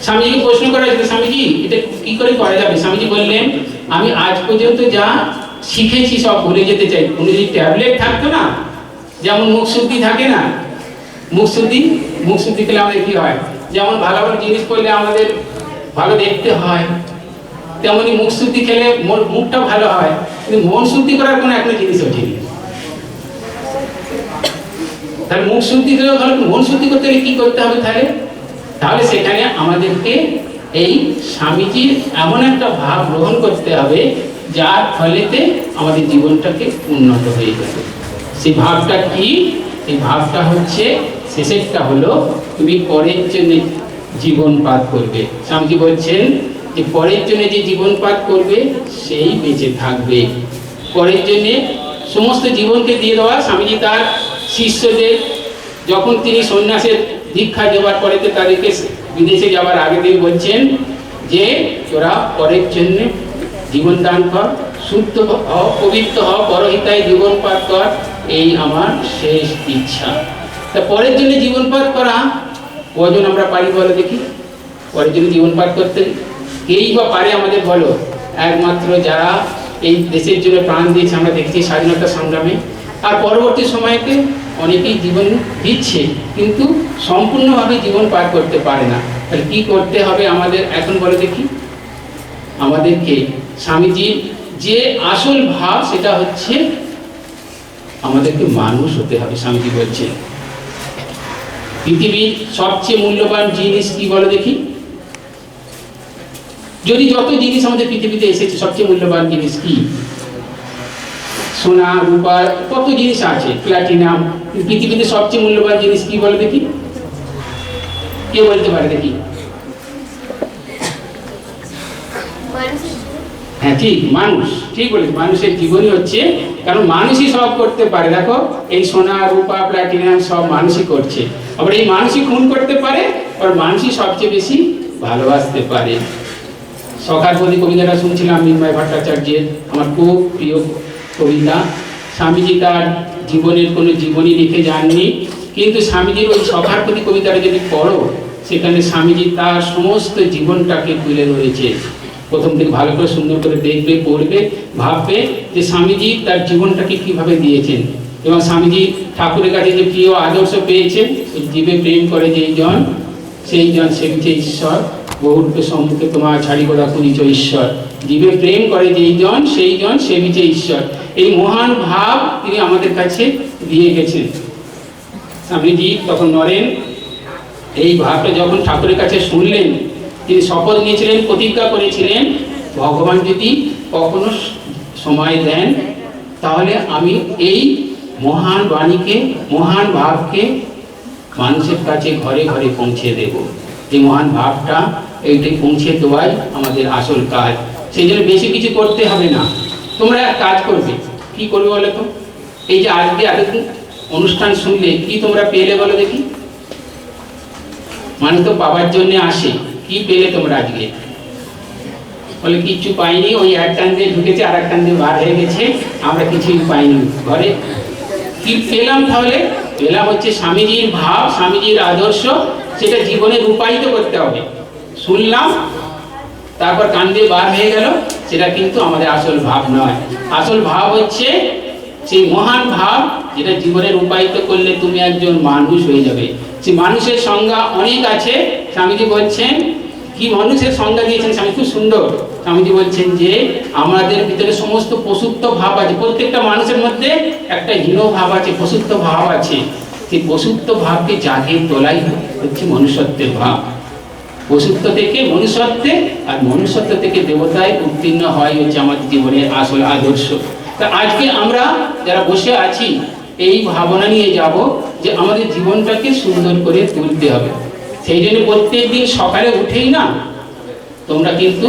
Speaker 1: স্বামীজিকে প্রশ্ন করা হয়েছিল, স্বামীজি এটা কি করে করা যাবে? স্বামীজি বললেন, আমি আজ পর্যন্ত যা শিখেছি সব ভুলে যেতে চাই। উনি যদি ট্যাবলেট থাকতো না, যেমন মুখ শুদ্ধি থাকে না, মুখ শুদ্ধি খেলে আমাদের কি হয়? যেমন ভালো ভালো জিনিস করলে আমাদের ভালো দেখতে হয়, তেমনি মুখ শুদ্ধি খেলে মুখটা ভালো হয়, কিন্তু মন শুদ্ধি করার কোনো একটা জিনিস ওঠেনি। তাহলে মুখ শুদ্ধি হলে ভালো, মন শুদ্ধি করতে গেলে কি করতে হবে? তাহলে সেখানে আমাদেরকে এই স্বামীজির এমন একটা ভাব গ্রহণ করতে হবে যার ফলেতে আমাদের জীবনটাকে উন্নত হয়ে যাবে। সেই ভাবটা কি? এই ভাবটা হচ্ছে, শেষেরটা হলো, তুমি পরের জন্য জীবনপাত করবে। স্বামীজি বলছেন যে পরের জন্য যে জীবনপাত করবে সেই বেঁচে থাকবে। পরের জন্য সমস্ত জীবনকে দিয়ে দেওয়া। স্বামীজি তার শিষ্যদের যখন তিনি সন্ন্যাসের দীক্ষা দেওয়ার পরে তাদেরকে বিদেশে যাওয়ার আগে দিয়ে বলছেন যে তোরা পরের জন্য জীবন দান কর, শুদ্ধ হও, পবিত্র হও, পরহিতায় জীবনপাত কর, এই আমার শেষ ইচ্ছা। তা পরের জন্য জীবনপাত করা কজন আমরা পারি বলো দেখি? পরের জন্য জীবনপাত করতে কেই বা পারে আমাদের বলো? একমাত্র যারা এই দেশের জন্য প্রাণ দিয়েছে, আমরা দেখছি স্বাধীনতা সংগ্রামে, আর পরবর্তী সময়তে অনেকেই জীবন দিচ্ছে কিন্তু সম্পূর্ণভাবে জীবন পার করতে পারে না। তাহলে কি করতে হবে আমাদের এখন বলে দেখি? আমাদেরকে স্বামীজির যে আসল ভাব সেটা হচ্ছে আমাদেরকে মানুষ হতে হবে। স্বামীজি বলছে পৃথিবীর সবচেয়ে মূল্যবান জিনিস কি বলে দেখি? যদি যত জিনিস আমাদের পৃথিবীতে এসেছে সবচেয়ে মূল্যবান জিনিস কি? সোনা, রূপা, কত জিনিস আছে, প্লাটিনাম, পৃথিবীতে সবচেয়ে মূল্যবান জিনিস কি বলে দেখি? কে বলতে পারে দেখি? হ্যাঁ ঠিক, মানুষ। ঠিক বলেছে, মানুষের জীবনই হচ্ছে, কারণ মানুষই সব করতে পারে। দেখো এই সোনা, রূপা, প্লাটিনাম সব মানুষই করছে। আবার এই মানুষই খুন করতে পারে, আর মানুষই সবচেয়ে বেশি ভালোবাসতে পারে। সখার প্রতি কবিতাটা শুনছিলাম মিন্ময় ভট্টাচার্যের, আমার খুব প্রিয় কবিতা। স্বামীজি তার জীবনের কোনো জীবনী লিখে যাননি, কিন্তু স্বামীজির ওই সখার প্রতি কবিতাটা যদি পড়ো, সেখানে স্বামীজি তার সমস্ত জীবনটাকে তুলে ধরেছে। প্রথম থেকে ভালো করে সুন্দর করে দেখবে, পড়বে, ভাববে যে স্বামীজি তার জীবনটাকে কিভাবে দিয়েছেন। এবং স্বামীজি ঠাকুরের কাছে যে প্রিয় আদর্শ পেয়েছেন, জীবে প্রেম করে যেই জন সেই জন সেবিছে ঈশ্বর, বহুরূপে সম্মুখে তোমার ছাড়ি কথা খুঁজিছ ঈশ্বর। জীবে প্রেম করে যেই জন সেই জন সেবিছে ঈশ্বর। এই মহান ভাব তিনি আমাদের কাছে দিয়ে গেছেন। স্বামীজি তখন নরেন এই ভাবটা যখন ঠাকুরের কাছে শুনলেন, তিনি শপথ নিয়েছিলেন, প্রতিজ্ঞা করেছিলেন, ভগবান যদি কখনো সময় দেন তাহলে আমি এই মহান বাণীকে, মহান ভাবকে মানুষের কাছে ঘরে ঘরে পৌঁছে দেব। এই মহান ভাবটা এইটাই পৌঁছে দেওয়াই আমাদের আসল কাজ। সেই জন্য বেশি কিছু করতে হবে না। তোমরা এক কাজ করবে, কি করবে বলো তো? এই যে আজকে এতদিন অনুষ্ঠান শুনলে কি তোমরা পেলে বলো দেখি? মানে তো পাওয়ার জন্য আসে, কি পেলে তোমরা আজকে? বলে কিচ্ছু পাইনি, ওই এক কান দিয়ে ঢুকেছে আর এক কান দিয়ে বার হয়ে গেছে, আমরা কিছুই পাইনি ঘরে। কি পেলাম তাহলে? পেলাম হচ্ছে স্বামীজির ভাব, স্বামীজির আদর্শ, সেটা জীবনে রূপায়িত করতে হবে। শুনলাম তারপর কান দিয়ে বার হয়ে গেল, সেটা কিন্তু আমাদের আসল ভাব নয়। আসল ভাব হচ্ছে সেই মহান ভাব, যেটা জীবনে রূপায়িত করলে তুমি একজন মানুষ হয়ে যাবে। সেই মানুষের সংজ্ঞা অনেক আছে। স্বামীজি বলছেন, কি মানুষের সংজ্ঞা দিয়েছেন স্বামী, খুব সুন্দর। স্বামীজি বলছেন যে আমাদের ভিতরে সমস্ত পশুত্ব ভাব আছে, প্রত্যেকটা মানুষের মধ্যে একটা হীন ভাব আছে, পশুত্ব ভাব আছে। সেই পশুত্ব ভাবকে জাগিয়ে তোলাই হচ্ছে মনুষ্যত্বের ভাব। পশুত্ব থেকে মনুষ্যত্বে, আর মনুষ্যত্ব থেকে দেবতায় উত্তীর্ণ হয় হচ্ছে আমাদের জীবনের আসল আদর্শ। তা আজকে আমরা যারা বসে আছি এই ভাবনা নিয়ে যাব যে আমাদের জীবনটাকে সুন্দর করে তুলতে হবে। সেই জন্য প্রত্যেক দিন সকালে উঠেই না তোমরা কিন্তু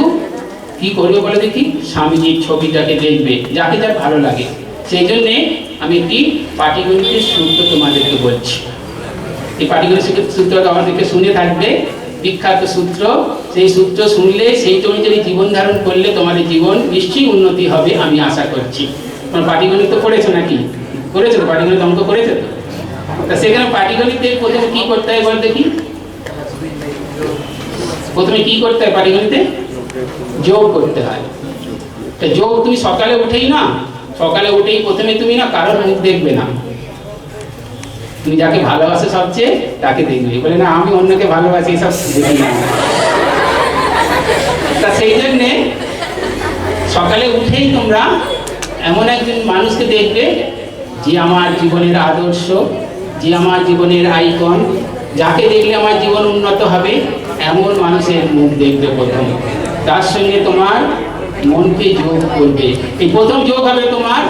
Speaker 1: কি করবে বলে দেখি? স্বামীজির ছবিটাকে দেখবে, যাকে যার ভালো লাগে। সেই জন্যে আমি একটি পাটিগণিতের সূত্র তোমাদেরকে বলছি। এই পাটিগণিত সূত্র আমাদেরকে শুনে থাকবে, বিখ্যাত সূত্র। সেই সূত্র শুনলে সেই অনুযায়ী জীবন ধারণ করলে তোমাদের জীবন নিশ্চয়ই উন্নতি হবে, আমি আশা করছি। তোমার পাটিগণিত তো পড়েছো নাকি? করেছো তো? পাটিগণিত অঙ্ক করেছো তো? তা সেখানে পাটিগণিতে প্রথমে কি করতে হয় বল দেখি? প্রথমে কি করতে হয় পাটিগণিতে? যোগ করতে হয়। তা যোগ তুমি সকালে উঠেই না, সকালে উঠেই প্রথমে তুমি না কারোর মুখ দেখবে না, তুমি যাকে ভালোবাসে সবচেয়ে তাকে দেখবে। বলে না আমি অন্যকে ভালোবাসি, সব দেখি না। তা সেই জন্যে সকালে উঠেই তোমরা এমন একজন মানুষকে দেখবে যে আমার জীবনের আদর্শ, যে আমার জীবনের আইকন, যাকে দেখলে আমার জীবন উন্নত হবে, এমন মানুষের মুখ দেখবে প্রথম। তার সঙ্গে তোমার মনকে যোগ করবে। এই প্রথম যোগ হবে তোমার,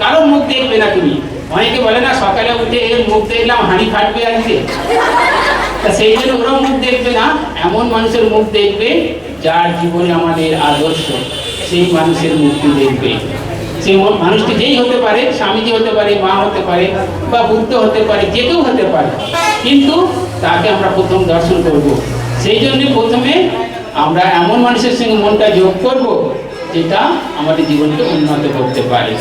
Speaker 1: কারোর মুখ দেখবে না তুমি। অনেকে বলে না সকালে উঠে এর মুখ দেখলাম হাঁড়ি ফাটবে আজকে, তা সেই জন্য ওরা মুখ দেখবে না, এমন মানুষের মুখ দেখবে যার জীবনে আমাদের আদর্শ, সেই মানুষের মুখটি দেখবে। সেই মানুষটি যেই হতে পারে, স্বামীজি হতে পারে, মা হতে পারে, বা বুদ্ধ হতে পারে, যে কেউ হতে পারে, কিন্তু তাকে আমরা প্রথম দর্শন করব। সেই জন্য প্রথমে আমরা এমন মানুষের সঙ্গে মনটা যোগ করব যেটা আমাদের জীবনকে উন্নত করতে পারে।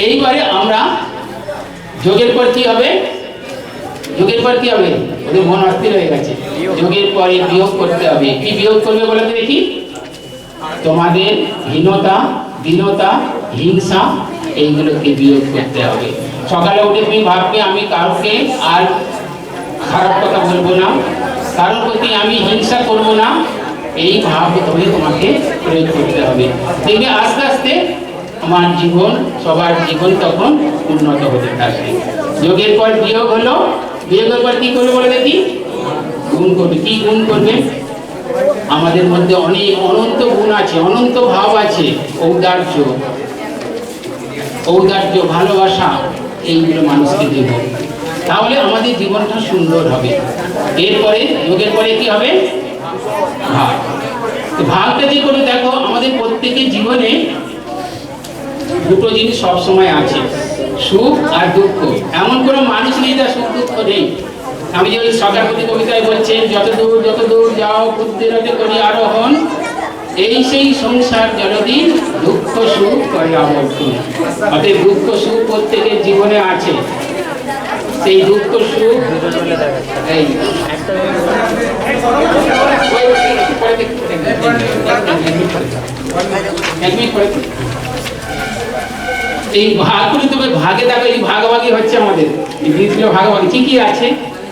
Speaker 1: এইবারে আমরা যোগের পর কি হবে? যোগের পর কি হবে? ওদের মন অস্থির হয়ে গেছে। যোগের পরে বিয়োগ করতে হবে। কি বিয়োগ করবে বলে দেখি? তোমাদের হীনতা, দীনতা, হিংসা, এইগুলোকে বিয়োগ করতে হবে। সকালে উঠে তুমি ভাববে আমি কাউকে আর খারাপ কথা বলবো না, কারোর প্রতি আমি হিংসা করব না, এই ভাব তোমাকে প্রয়োগ করতে হবে। দেখবে আস্তে আস্তে আমার জীবন, সবার জীবন তখন উন্নত হতে থাকবে। যোগের পর বিয়োগ হলো, বিয়োগের পর কি করবে বলে দেখি? গুণ করবে। কি গুণ করবে? আমাদের মধ্যে অনেক অনন্ত গুণ আছে, অনন্ত ভাব আছে, ঔদার্য, ঔদার্য, ভালোবাসা, এইগুলো মানুষকে দেব, তাহলে আমাদের জীবনটা সুন্দর হবে। এরপরে যোগের পরে কি হবে? ভাগ। ভাগটা যে করে দেখো, আমাদের প্রত্যেকের জীবনে দুটো জিনিস সবসময় আছে, সুখ আর দুঃখ। এমন কোনো মানুষ নেই যার সুখ দুঃখ নেই। আমি যে ওই সকারপতি কবিতায় বলছেন, যত দূর যাও বুদ্ধির করি আরোহণ, এই সেই সংসার জলদি দুঃখ সুখ করে আবর্তন। অতএব দুঃখ সুখ প্রত্যেকের জীবনে আছে। সেই দুঃখ সুখ এই এই ভাগ করে তবে ভাগে দেখো, এই ভাগাভাগি হচ্ছে আমাদের, এই জিনিসগুলো ভাগাভাগি ঠিকই আছে।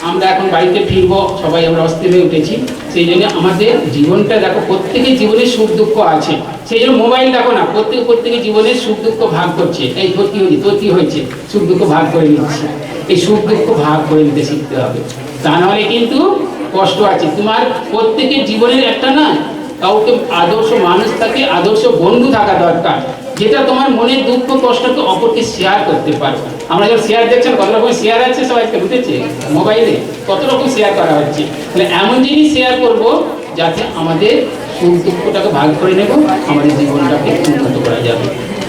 Speaker 1: আমরা এখন বাড়িতে ফিরবো, সবাই আমরা অস্থির হয়ে উঠেছি। সেই জন্য আমাদের জীবনটা দেখো, প্রত্যেকের জীবনে সুখ দুঃখ আছে। সেই জন্য মোবাইল দেখো না, প্রত্যেকের জীবনের সুখ দুঃখ ভাগ করছে। এই তোর কি হয়েছে, সুখ দুঃখ ভাগ করে নিচ্ছে। এই সুখ দুঃখ ভাগ করে নিতে শিখতে হবে, তা নাহলে কিন্তু কষ্ট আছে। তোমার প্রত্যেকের জীবনের একটা না কাউকে আদর্শ মানুষ থাকে, আদর্শ বন্ধু থাকা দরকার, যেটা তোমার মনের দুঃখ কষ্টকে অপরকে শেয়ার করতে পারে। আমরা যখন শেয়ার দেখছেন, কত রকম শেয়ার আছে, সবাই বুঝেছে মোবাইলে কত রকম শেয়ার করা হচ্ছে। তাহলে এমন জিনিস শেয়ার করব যাতে আমাদের সুখ দুঃখটাকে ভাগ করে নেব, আমাদের জীবনটাকে উন্নত করা যাবে।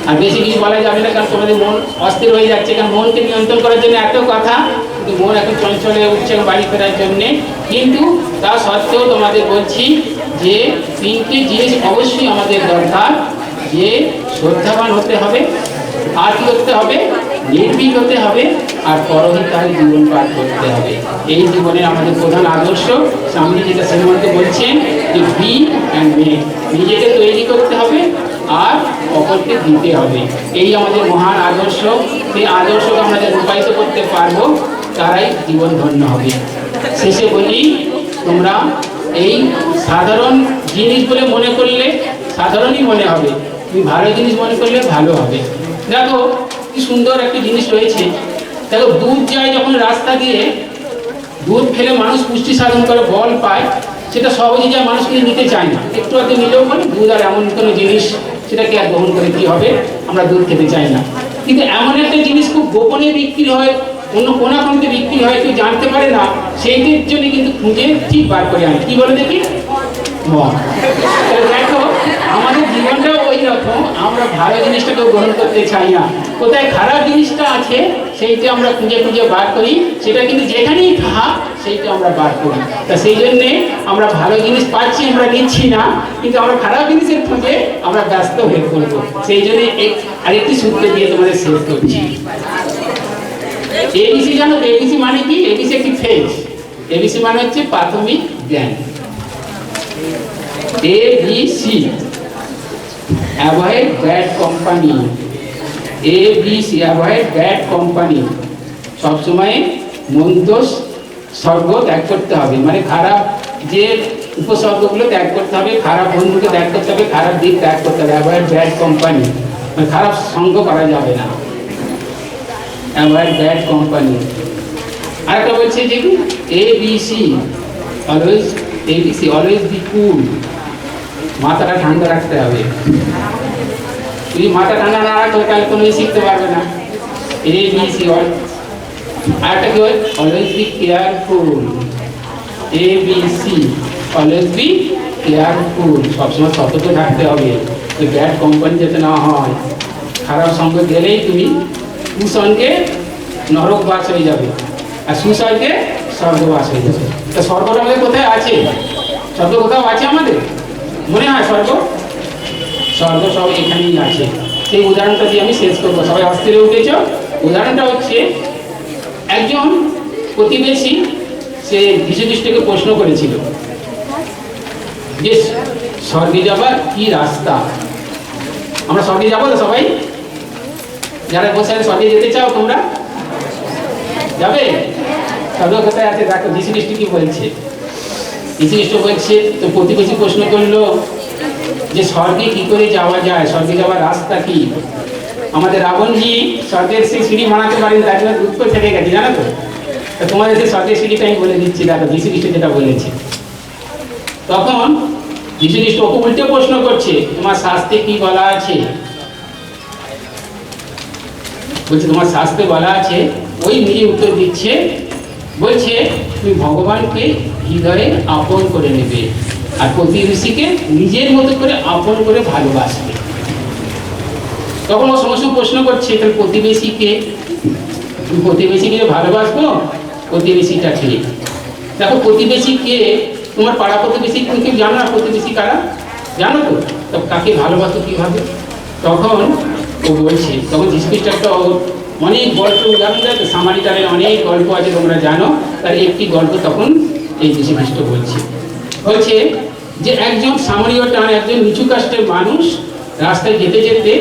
Speaker 1: আর বেশি কিছু বলা যাবে না, কারণ তোমাদের মন অস্থির হয়ে যাচ্ছে। কারণ মনকে নিয়ন্ত্রণ করার জন্য এত কথা, কিন্তু মন এখন চঞ্চল হয়ে উঠছে বাড়ি ফেরার জন্যে। কিন্তু তা সত্ত্বেও তোমাদের বলছি যে তিনটি জিনিস অবশ্যই আমাদের দরকার, যে শ্রদ্ধাবান হতে হবে, আর কি করতে হবে? নির্ভীক হতে হবে, আর পরহিতায় জীবন পার করতে হবে। এই জীবনের আমাদের প্রধান আদর্শ স্বামীজি যেটা সেই মধ্যে বলছেন যে বি অ্যান্ড মেক, নিজেকে তৈরি করতে হবে আর অপরকে দিতে হবে। এই আমাদের মহান আদর্শ। সেই আদর্শকে আমাদের রূপায়িত করতে পারবো, তারাই জীবন ধন্য হবে। শেষে বলি, তোমরা এই সাধারণ জিনিস বলে মনে করলে সাধারণই মনে হবে, তুমি ভালো জিনিস মনে করলে ভালো হবে। দেখো কি সুন্দর একটা জিনিস রয়েছে। দেখো দুধ যায় যখন রাস্তা দিয়ে, দুধ খেলে মানুষ পুষ্টি সাধন করে, বল পায়, সেটা সহজে যায়, মানুষ কিন্তু নিতে চায় না। একটু আগে নিলেও বলে দুধ আর এমন কোনো জিনিস, সেটাকে আর গ্রহণ করে কি হবে, আমরা দুধ খেতে চাই না। কিন্তু এমন একটা জিনিস খুব গোপনে বিক্রি হয়, অন্য কোনাকুনিতে বিক্রি হয়, কেউ জানতে পারে না, সেইটির জন্য কিন্তু খুঁজে ঠিক বার করে আনে। কি বলে দেখি? মদ। দেখো আমাদের জীবনটাও ওই রকম, আমরা ভালো জিনিসটাকেও গ্রহণ করতে চাই না, কোথায় খারাপ জিনিসটা আছে সেইটা আমরা খুঁজে খুঁজে বার করি, সেটা কিন্তু যেখানেই থাক সেইটা আমরা বার করি। তা সেই জন্যে আমরা ভালো জিনিস পাচ্ছি, আমরা নিচ্ছি না, কিন্তু আমরা খারাপ জিনিসের খুঁজে আমরা ব্যস্ত হয়ে পড়বো। সেই জন্য আরেকটি সূত্র দিয়ে তোমাদের শেষ করছি। এবিসি জানো? এবিসি মানে কি? এবিসি একটি ফেজ। এবিসি মানে হচ্ছে প্রাথমিক জ্ঞান। ABC avoid bad company. ABC avoid bad company. সবসময় মন্দ সর্গ ত্যাগ করতে হবে, মানে খারাপ যে উপসর্গগুলো ত্যাগ করতে হবে, খারাপ বন্ধুকে ত্যাগ করতে হবে, খারাপ দিক ত্যাগ করতে হবে। অ্যাভয়েড ব্যাড কোম্পানি মানে খারাপ সঙ্গ করা যাবে না। Avoid bad company. আরেকটা বলছে যে ABC always, ABC always be কুল। মাথাটা ঠান্ডা রাখতে হবে। যদি মাথা ঠান্ডা না রাখো তাহলে কোনো শিখতে পারবে না। এবিসি। আরেকটা কি হয়? Always be careful. ABC always be careful. সবসময় সতর্ক থাকতে হবে, তো ব্যাড কোম্পানি যাতে না হয়। খারাপ সঙ্গ গেলেই তুমি কুসঙ্গে নরকবাস হয়ে যাবে, আর সুসর্গে স্বর্গবাস হয়ে যাবে। তা স্বর্গটা আমাদের কোথায় আছে? স্বর্গ কোথাও আছে আমাদের? মনে হয় স্বর্গ? স্বর্গ সব এখানেই আছে। সেই উদাহরণটা দিয়ে আমি শেষ করবো। সবাই অস্থির হয়ে উঠেছ? উদাহরণটা হচ্ছে, একজন প্রতিবেশী সে যীশুখ্রিস্টকে প্রশ্ন করেছিল যে স্বর্গে যাবার কি রাস্তা। আমরা স্বর্গে যাবো তো সবাই? যারা বসে স্বর্গে যেতে চাও তোমরা যাবে? স্বর্গ কোথায় আছে দেখো, যীশুখ্রিস্ট কি বলছে। যীশুখ্রিস্ট বলছে, তো প্রতিবেশী প্রশ্ন করলো যে স্বর্গে কি করে যাওয়া যায়, স্বর্গে যাওয়ার রাস্তা কি? আমাদের রাবণজি স্বর্গের সেই সিঁড়ি বানাতে পারেন, তার জন্য উত্তর থেকে গেছে, জানো তো? তোমাদের সেই স্বর্গের সিঁড়িটা আমি বলে দিচ্ছি, দেখো যীশুখ্রিস্ট যেটা বলেছে। তখন যীশুখ্রিস্ট ওকে উল্টে প্রশ্ন করছে, তোমার শাস্ত্রে কি বলা আছে? বলছে তোমার শাস্ত্রে বলা আছে। ওই নিজে উত্তর দিচ্ছে, বলছে তুমি ভগবানকে হৃদয়ে আপন করে নেবে আর প্রতিবেশীকে নিজের মতো করে আপন করে ভালোবাসবে। তখন ও সমস্ত প্রশ্ন করছে, তাহলে প্রতিবেশীকে, প্রতিবেশীকে ভালোবাসবো, প্রতিবেশীটা কে? দেখো প্রতিবেশী কে? তোমার পাড়া প্রতিবেশী তুমি কেউ জানো না? প্রতিবেশী কারা জানো তো? কাকে ভালোবাসো কিভাবে? তখন ও বলছে, তখন যীশুখ্রিস্ট একটা অনেক গল্প উদাহরণ দেয়, তো সামারিটানের অনেক গল্প আছে তোমরা জানো, তার একটি গল্প তখন এই যীশুখ্রিস্ট বলছে যে একজন সামরীয় টান, একজন নিচু কাস্টের মানুষ রাস্তায় যেতে যেতে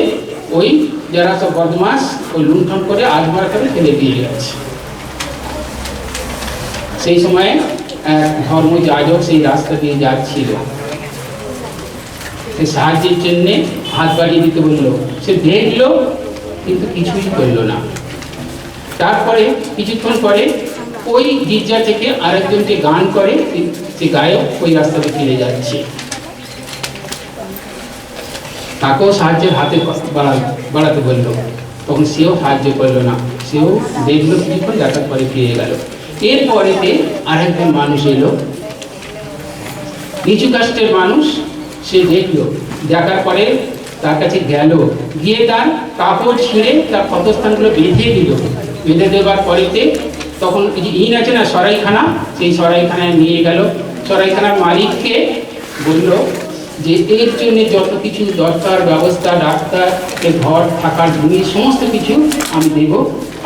Speaker 1: ওই যারা সব বদমাস ওই লুণ্ঠন করে আধমার করে ফেলে দিয়ে গেছে। সেই সময় এক ধর্মযাজক সেই রাস্তা দিয়ে যাচ্ছিল, সে সাহায্যের জন্য হাত বাড়িয়ে দিতে বললো। সে দেখলো কিন্তু কিছুই করলো না। তারপরে কিছুক্ষণ পরে ওই গির্জা থেকে আরেকজনকে গান করে, সে গায়ক ওই রাস্তাতে ফিরে যাচ্ছে, তাকেও সাহায্যের হাতে বাড়াতে বললো। তখন সেও সাহায্য করলো না, সেও দেখলো কিছুক্ষণ, দেখার পরে ফিরে গেল। এরপরেতে আরেকজন মানুষ এলো, নিচু কাস্টের মানুষ, সে দেখলো, দেখার পরে তার কাছে গেল, গিয়ে তার কাপড় ছিঁড়ে তার ক্ষতস্থানগুলো বেঁধে দিল। বেঁধে দেওয়ার পরেতে তখন এই যে ইন আছে না সরাইখানা, সেই সরাইখানায় নিয়ে গেল। সরাইখানার মালিককে বলল যে এর জন্য যত কিছু দরকার ব্যবস্থা, ডাক্তার, ঘর, থাকার জমি, সমস্ত কিছু আমি দেব,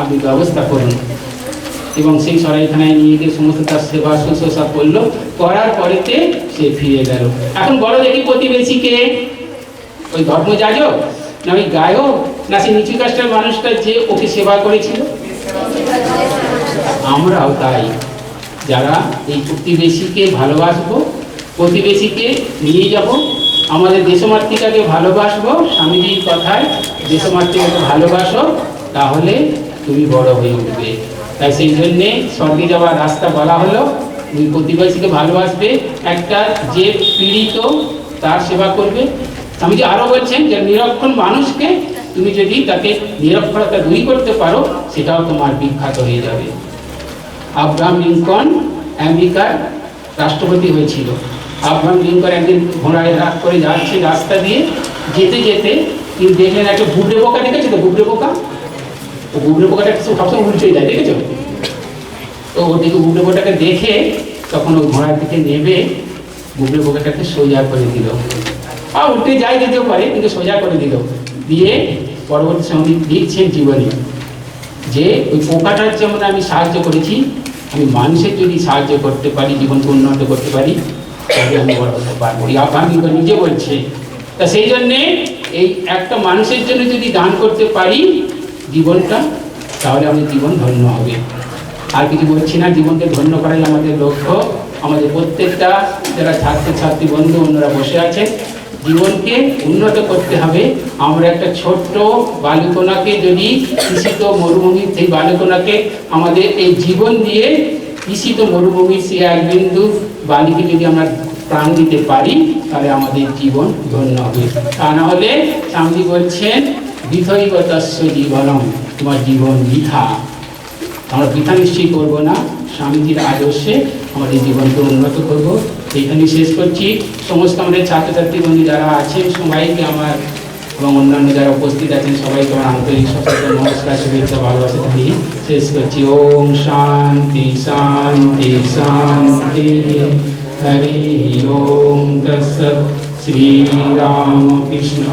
Speaker 1: আপনি ব্যবস্থা করুন। এবং সেই সরাইখানায় নিয়ে গিয়ে সমস্ত তার সেবা শুশ্রূষা করলো, করার পরেতে সে ফিরে গেল। এখন বড় দেখি প্রতিবেশীকে, ওই ধর্মযাজক না ওই গায়ক না সে নিচু কাস্টের মানুষটা যে ওকে সেবা করেছিল? আমরাও তাই, যারা এই প্রতিবেশীকে ভালোবাসবো, প্রতিবেশীকে নিয়ে যাব, আমাদের দেশমাতৃকাকে ভালোবাসবো। স্বামীজির কথায় দেশমাতৃকাকে ভালোবাসো, তাহলে তুমি বড় হয়ে উঠবে। তাই সেই জন্যে স্বর্গে যাওয়ার রাস্তা বলা হলো, তুমি প্রতিবেশীকে ভালোবাসবে, একটা যে পীড়িত তার সেবা করবে। স্বামীজি আরও বলছেন যে নিরক্ষণ মানুষকে তুমি যদি তাকে নিরক্ষরতা দূর করতে পারো, সেটাও তোমার বিখ্যাত হয়ে যাবে। আব্রাহাম লিঙ্কন আমেরিকার রাষ্ট্রপতি হয়েছিল। আব্রাহাম লিঙ্কন একদিন ঘোড়ায় রাগ করে যাচ্ছে রাস্তা দিয়ে, যেতে যেতে তিনি দেখলেন একটা বুবড়ে পোকা, দেখেছো তো বুবড়ে পোকা? ও বুবড়ে পোকাটা সবসময় উল্টে যায়, দেখেছো? তো ওদিকে বুবড়ে পোকাটাকে দেখে তখন ওই ঘোড়ার দিকে নেবে বুবড়ে পোকাটাকে সোজা করে দিল। আর উল্টে যাই যেতেও পারে, কিন্তু সোজা করে দিল। দিয়ে পরবর্তী সময় লিখছেন জীবনী যে ওই পোকাটার যেমন আমি সাহায্য করেছি, আমি মানুষের যদি সাহায্য করতে পারি, জীবনকে উন্নত করতে পারি, তাহলে আমি বড় হতে পারবো। আমি নিজে বলছে। তা সেই জন্যে এই একটা মানুষের জন্য যদি দান করতে পারি জীবনটা, তাহলে আমাদের জীবন ধন্য হবে। আর কিছু বলছি না, জীবনকে ধন্য করাই আমাদের লক্ষ্য। আমাদের প্রত্যেকটা যারা ছাত্রছাত্রী বন্ধু অন্যরা বসে আছে, জীবনকে উন্নত করতে হবে। আমরা একটা ছোট্ট বালুকণাকে যদি কৃষিত মরুভূমির সেই বালুকণাকে আমাদের এই জীবন দিয়ে কৃষিত মরুভূমির সেই এক বিন্দু বালিকে যদি আমরা প্রাণ দিতে পারি, তাহলে আমাদের জীবন ধন্য হবে। তা না হলে স্বামী বলছেন বিথৈগতস্য জীবনম, তোমার জীবন বৃথা। আমরা বৃথা নিশ্চয়ই করবো না, স্বামীজির আদর্শে আমাদের জীবনকে উন্নত করব। এইখানে শেষ করছি। সমস্ত আমাদের ছাত্রছাত্রী বন্ধু যারা আছেন সবাইকে আমার এবং অন্যান্য যারা উপস্থিত আছেন সবাইকে আমার আন্তরিক সচেতন নমস্কার, শুভেচ্ছা, ভালোবাসা দিয়ে শেষ করছি। ওম শান্তি শান্তি শান্তি। হরি ওম তৎসৎ। শ্রী রাম কৃষ্ণ।